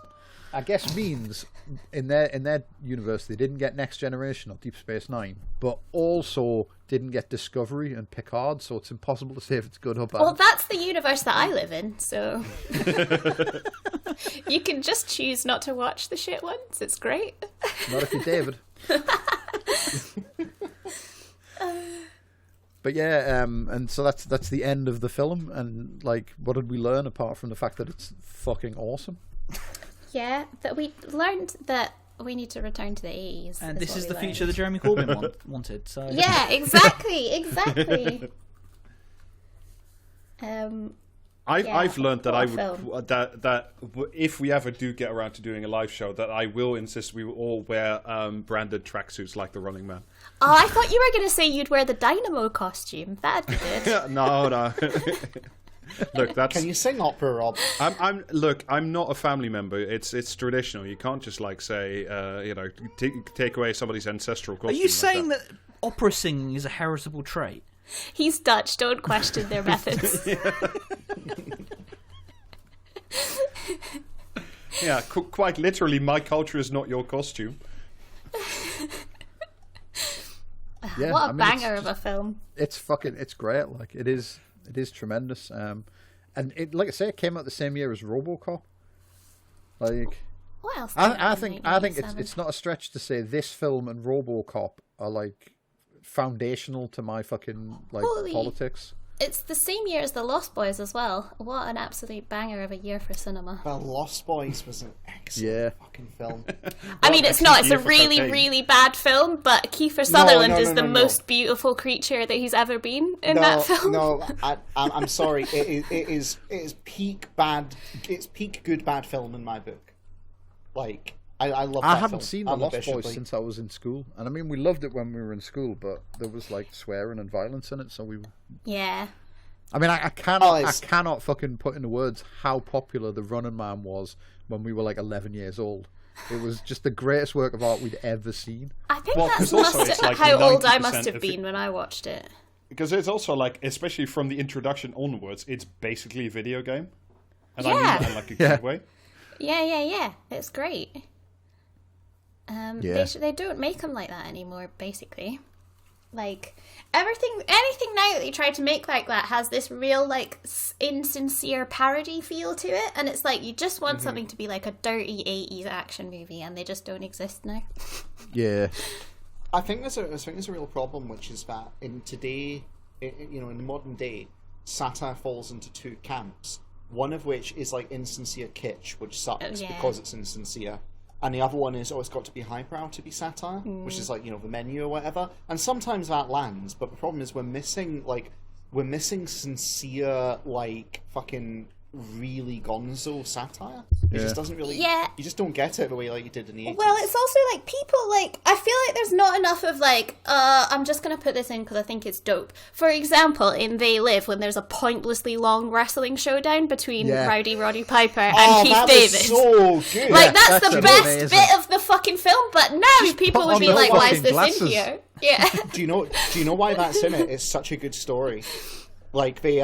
I guess means in their universe they didn't get Next Generation or Deep Space Nine, but also didn't get Discovery and Picard, so it's impossible to say if it's good or bad. Well, that's the universe that I live in, so you can just choose not to watch the shit ones. It's great. Not if you're David. But yeah, and so that's the end of the film. And like, what did we learn apart from the fact that it's fucking awesome? Yeah, that we learned that we need to return to the 80s. And this is the future that Jeremy Corbyn wanted. So yeah, exactly. I've learned that what a I would that if we ever do get around to doing a live show, that I will insist we will all wear branded tracksuits like the Running Man. Oh, I thought you were going to say you'd wear the Dynamo costume. That'd be good. No. Look, that's. Can you sing opera, Rob? I'm not a family member. It's traditional. You can't just like say, take away somebody's ancestral costume. Are you saying that opera singing is a heritable trait? He's Dutch. Don't question their methods. Yeah, quite literally, my culture is not your costume. Yeah, What a banger of a film. It's great. Like it is tremendous. And it, like I say, it came out the same year as RoboCop. Like, What else? I think it's not a stretch to say this film and RoboCop are like foundational to my fucking like politics. It's the same year as The Lost Boys as well. What an absolute banger of a year for cinema. Well, Lost Boys was an excellent fucking film. I mean, it's not. It's a really, really bad film, but Kiefer Sutherland is the most beautiful creature that he's ever been in that film. No, I'm sorry. It is peak bad. It's peak good bad film in my book. Like, I love that I haven't film seen The Lost unabashedly. Boys since I was in school. And I mean, we loved it when we were in school, but there was like swearing and violence in it, so we... Yeah. I mean, I cannot fucking put into words how popular The Running Man was when we were like 11 years old. It was just the greatest work of art we'd ever seen. I think because that's also it's like how old I 90% must have of been when I watched it. Because it's also like, especially from the introduction onwards, it's basically a video game. And Yeah. I mean that in like a good way. Yeah. It's great. They don't make them like that anymore, basically. Like, anything now that they try to make like that has this real, like, insincere parody feel to it, and it's like, you just want something to be like a dirty 80s action movie, and they just don't exist now. Yeah. I think there's a real problem, which is that in the modern day, satire falls into two camps. One of which is like insincere kitsch, which sucks because it's insincere. And the other one is, it's got to be highbrow to be satire, which is like, the menu or whatever. And sometimes that lands, but the problem is we're missing sincere, like, fucking really gonzo satire. It just doesn't really... Yeah. You just don't get it the way like you did in the 80s. Well, it's also like people like, I feel like there's not enough of like, I'm just gonna put this in because I think it's dope. For example, in They Live, when there's a pointlessly long wrestling showdown between Rowdy Roddy Piper and Keith David. So good. Like, that's the best amazing bit of the fucking film, but now people would be on like, the why is this glasses. in here? Yeah. Do you know why that's in it? It's such a good story. Like, they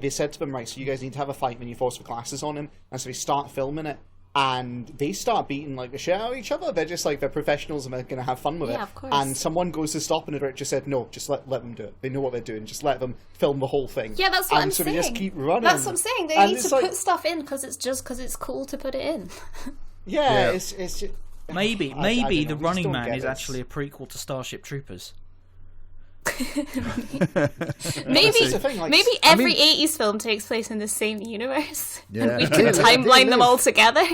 said to them, right, so you guys need to have a fight when you force the glasses on him. And so they start filming it. And they start beating, like, the shit out of each other. They're just, like, they're professionals and they're going to have fun with it. Yeah, of course. And someone goes to stop and the director said, no, just let them do it. They know what they're doing. Just let them film the whole thing. Yeah, that's what I'm so saying. they just keep running. That's what I'm saying. They And need it's to like- put stuff in because it's cool to put it in. Yeah, it's just... Maybe I don't know, The we just Running don't Man get is this. actually a prequel to Starship Troopers. Maybe the thing, like, maybe every 80s film takes place in the same universe. Yeah. And we can timeline them all together.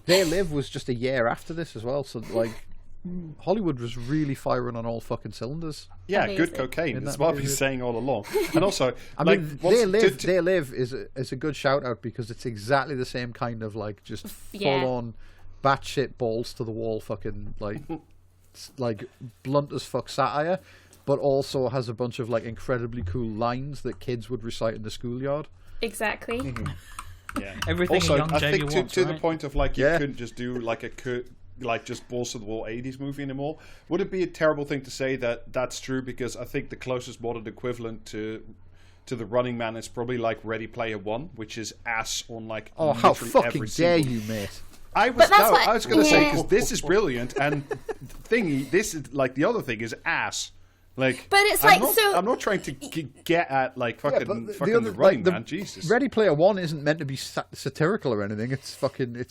They Live was just a year after this as well, so like Hollywood was really firing on all fucking cylinders. Yeah, Amazing. good cocaine. Isn't That's that what I've been amazing? saying all along. And also, I like, mean, once- They Live is a good shout out because it's exactly the same kind of like just Yeah. full on batshit balls to the wall fucking like blunt as fuck satire, but also has a bunch of like incredibly cool lines that kids would recite in the schoolyard. Exactly. Yeah. Everything Also, a young I Jamie think wants, to the right? point of like you Yeah. couldn't just do like just balls to the wall 80s movie anymore. Would it be a terrible thing to say that that's true? Because I think the closest modern equivalent to The Running Man is probably like Ready Player One, which is ass on like Oh, how literally fucking every dare single... you, mate! I was going to say, because this is brilliant, and the other thing is ass. Like, but it's I'm not trying to get at like fucking the Running Man. Jesus, Ready Player One isn't meant to be satirical or anything. It's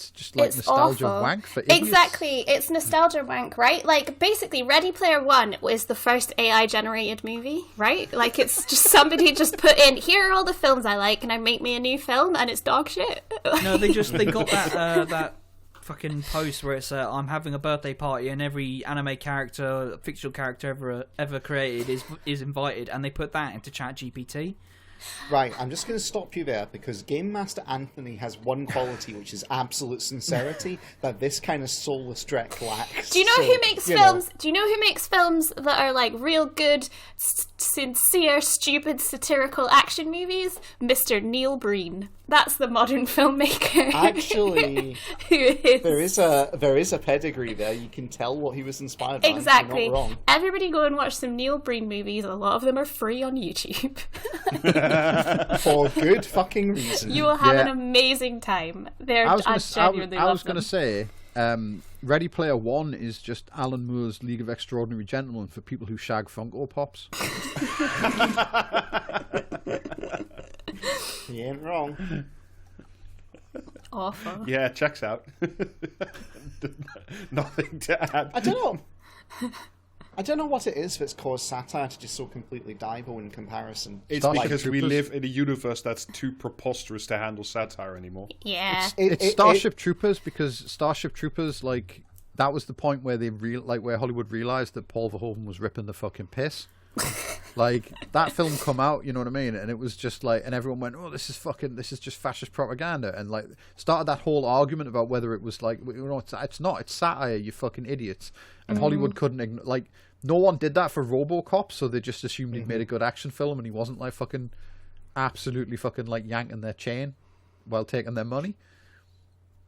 just like it's nostalgia awful. wank for idiots. Exactly, it's nostalgia wank, right? Like, basically, Ready Player One was the first AI generated movie, right? Like, it's just somebody just put in, here are all the films I like, and I make me a new film, and it's dog shit. No, they got that fucking post where it's I'm having a birthday party and every anime character, fictional character ever created is invited, and they put that into ChatGPT. Right, I'm just going to stop you there because Game Master Anthony has one quality, which is absolute sincerity, that this kind of soulless Drek lacks. Do you know who makes films? Do you know who makes films that are like real good, sincere, stupid, satirical action movies? Mr. Neil Breen. That's the modern filmmaker. Actually, who is... there is a pedigree there. You can tell what he was inspired by. Exactly. You're not wrong. Everybody go and watch some Neil Breen movies. A lot of them are free on YouTube. For good fucking reason. You will have an amazing time. I was going to say, Ready Player One is just Alan Moore's League of Extraordinary Gentlemen for people who shag Funko Pops. He ain't wrong. Awful. Yeah, checks out. Nothing to add. I don't know what it is that's caused satire to just so completely dive in comparison. It's because we live in a universe that's too preposterous to handle satire anymore. Yeah. It's Starship Troopers, because Starship Troopers, like, that was the point where where Hollywood realised that Paul Verhoeven was ripping the fucking piss. Like, that film come out, you know what I mean? And it was just like, and everyone went, oh, this is just fascist propaganda. And like, started that whole argument about whether it was like, you know, it's not, it's satire, you fucking idiots. And Hollywood couldn't, like, no one did that for RoboCop, so they just assumed he'd made a good action film and he wasn't like fucking, absolutely fucking like yanking their chain while taking their money.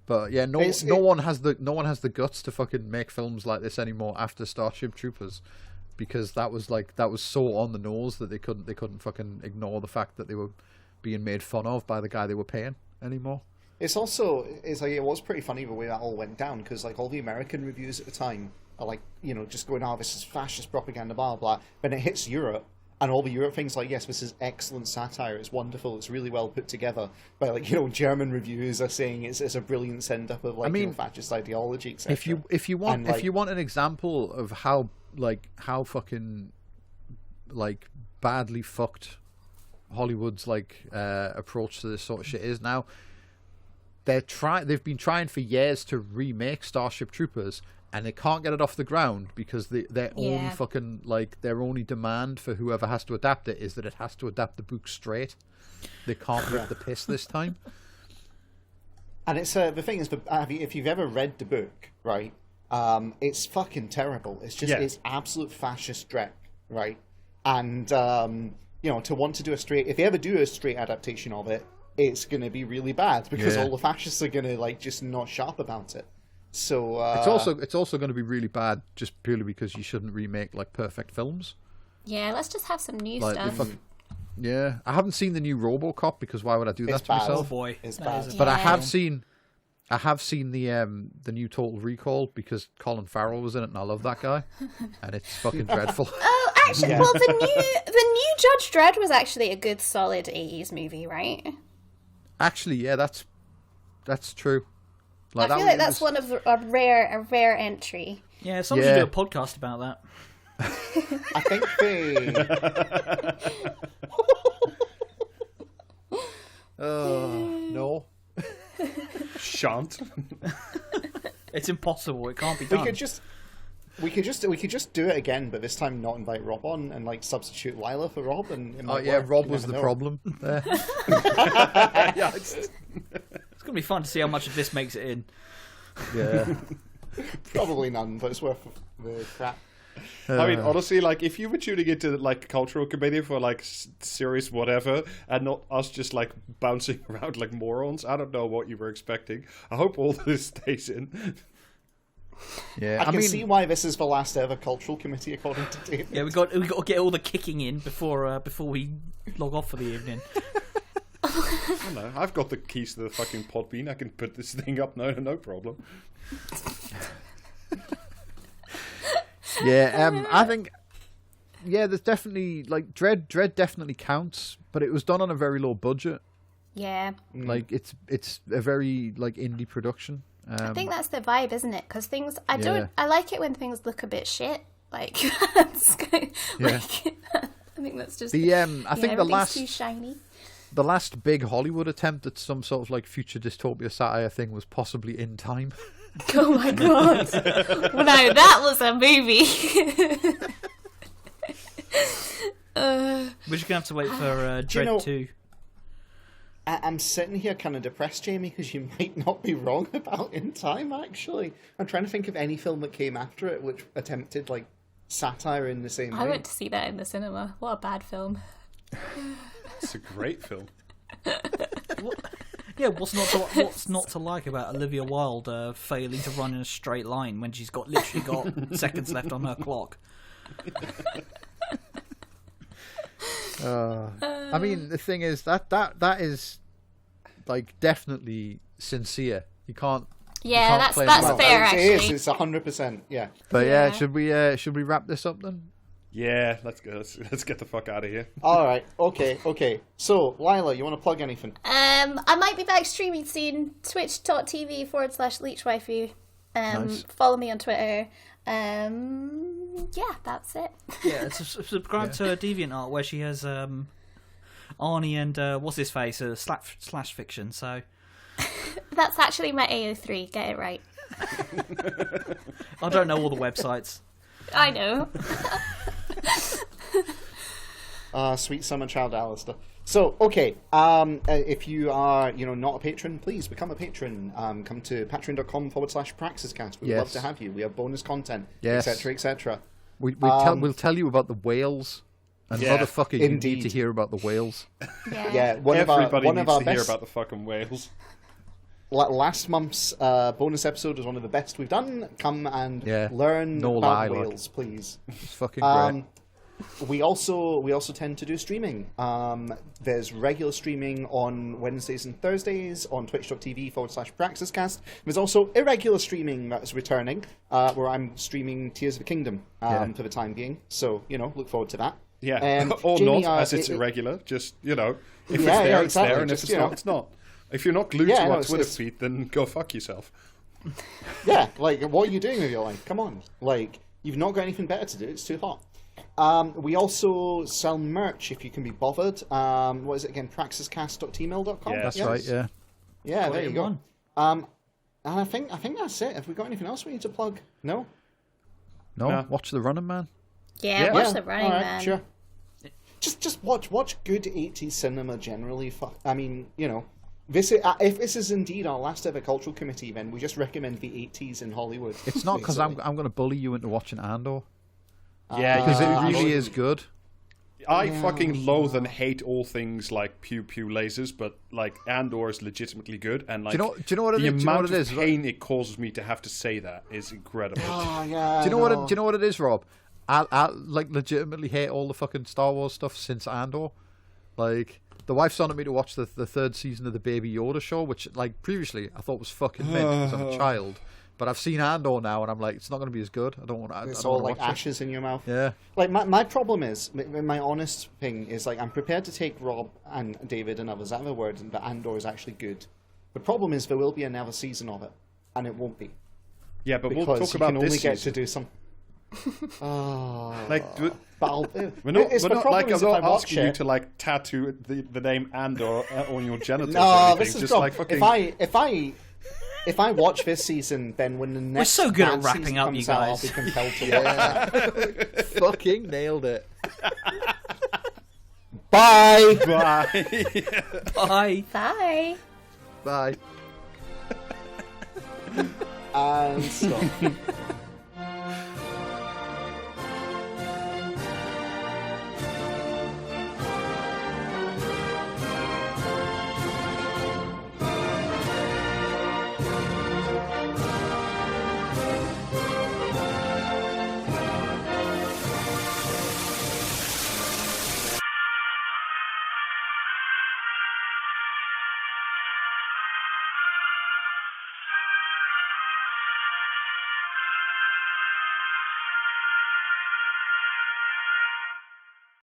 But yeah, no one has the guts to fucking make films like this anymore after Starship Troopers. Because that was so on the nose that they couldn't fucking ignore the fact that they were being made fun of by the guy they were paying anymore. It's like it was pretty funny the way that all went down, because like all the American reviews at the time are like, you know, just going, oh, this is fascist propaganda, blah blah. But it hits Europe, and all the Europe things like, yes, this is excellent satire, it's wonderful, it's really well put together. But like, you know, German reviews are saying it's a brilliant send up of like, you know, fascist ideology, etc. If you want an example of how fucking like badly fucked Hollywood's like approach to this sort of shit is now, they've been trying for years to remake Starship Troopers, and they can't get it off the ground because their only demand for whoever has to adapt it is that it has to adapt the book straight. They can't rip the piss this time. And it's the thing is, if you've ever read the book, right? It's fucking terrible. It's just it's absolute fascist Drek, right? And you know, to want to do if they ever do a straight adaptation of it, it's going to be really bad because all the fascists are going to like just not sharp about it. So it's also going to be really bad just purely because you shouldn't remake like perfect films. Yeah, let's just have some new stuff. Yeah, I haven't seen the new RoboCop because why would I do that to myself? Oh boy, it's bad. But I have seen the new Total Recall because Colin Farrell was in it, and I love that guy, and it's fucking dreadful. Oh, actually, well, the new Judge Dredd was actually a good, solid 80s movie, right? Actually, yeah, that's true. Like, I feel like that's one of a rare entry. Yeah, someone should do a podcast about that. I think they. No. Shan't. It's impossible. It can't be done. We could just do it again, but this time not invite Rob on and like substitute Lilah for Rob. And Rob was the problem there. It's gonna be fun to see how much of this makes it in. Yeah. Probably none, but it's worth the crap. I mean, honestly, like, if you were tuning into, like, cultural committee for, like, serious whatever, and not us just, like, bouncing around like morons, I don't know what you were expecting. I hope all this stays in. Yeah, I can see why this is the last ever cultural committee, according to David. Yeah, we got to get all the kicking in before we log off for the evening. I don't know. I've got the keys to the fucking Podbean. I can put this thing up. No problem. Yeah, I think. Yeah, there's definitely like Dread definitely counts, but it was done on a very low budget. Yeah. Like it's a very like indie production. I think that's the vibe, isn't it? Because things, I like it when things look a bit shit. Like, Yeah. I think that's just I think the last too shiny. The last big Hollywood attempt at some sort of like future dystopia satire thing was possibly In Time. Oh my god! Well, no, that was a movie. We're just gonna have to wait for Dread 2. I'm sitting here kind of depressed, Jamie, because you might not be wrong about In Time, actually. I'm trying to think of any film that came after it which attempted, like, satire in the same way. I went to see that in the cinema. What a bad film. It's a great film. Yeah, what's not to like about Olivia Wilde failing to run in a straight line when she's literally got seconds left on her clock? I mean, the thing is that is like definitely sincere. You can't. Yeah, can't play that's it well. fair. It is. Actually, It's 100%. Yeah. But yeah, Yeah. should we wrap this up then? Yeah, let's go. Let's get the fuck out of here. All right. Okay. So, Lilah, you want to plug anything? I might be back streaming soon. Twitch.tv/leechwaifu. Nice. Follow me on Twitter. Yeah, that's it. Yeah, subscribe to DeviantArt where she has Arnie and what's his face slash fiction. So That's actually my AO3. Get it right. I don't know all the websites. I know. Sweet summer child Alistair. So, okay, if you are, not a patron, please become a patron. Come to patreon.com/praxiscast. We would love to have you. We have bonus content, Yes. etc., etc. We'll tell you about the whales. And motherfucker, you need Indeed. to hear about the whales. Yeah, one Everybody of needs our to hear best. about the fucking whales. Last month's bonus episode was one of the best we've done. Come and learn No about lie, like. whales, please. It's fucking great. We also tend to do streaming. There's regular streaming on Wednesdays and Thursdays on twitch.tv/praxiscast. There's also irregular streaming that's returning, where I'm streaming Tears of the Kingdom for the time being. So, look forward to that. Yeah, or Jamie, not, as it's irregular. Just, if it's Yeah, there, yeah, it's there, exactly. and if Just, it's not, it's not. If you're not glued Yeah, to no, our it's- Twitter it's- feed, then go fuck yourself. Yeah, like, what are you doing with your life? Come on. Like, you've not got anything better to do. It's too hot. We also sell merch if you can be bothered. What is it again? praxiscast.tmail.com? Yeah, That's right, yeah. Yeah, Got there it you in go. one. And I think that's it. Have we got anything else we need to plug? No? No, watch The Running Man. Yeah, Yeah. watch the Running All right, Man. Sure. Just watch good 80s cinema generally. I mean, this is, if this is indeed our last ever cultural committee, then we just recommend the 80s in Hollywood. It's not because I'm basically. going to bully you into watching Andor. Yeah, Because it I really see. is good. I fucking loathe and hate all things like pew pew lasers, but like Andor is legitimately good, and like Do you know what it the is? Do you know amount what it of is? pain it causes me to have to say that is incredible. Oh, yeah, Do you know what it is, Rob? I like legitimately hate all the fucking Star Wars stuff since Andor. Like, the wife's wanted me to watch the third season of the Baby Yoda show, which like previously I thought was fucking mint because I'm a child. But I've seen Andor now, and I'm like, it's not going to be as good. I don't want to. It's I don't all wanna like watch it. ashes in your mouth. Yeah. Like, my problem is, my honest thing is, like, I'm prepared to take Rob and David and others at their word that Andor is actually good. The problem is there will be another season of it, and it won't be. Yeah, but we'll Because talk you about can only this get season. to do some... Like, But I'll, we're not, it's we're the not problem like I'm is if not I watch asking you it- to like tattoo the name Andor on your genitals or No, anything. this is Just wrong. like fucking. If I watch this season, then when the next so good at bad wrapping season up, comes you out, I'll guys. be compelled to watch. Fucking nailed it. Bye. Bye. Bye. Bye. Bye. And stop.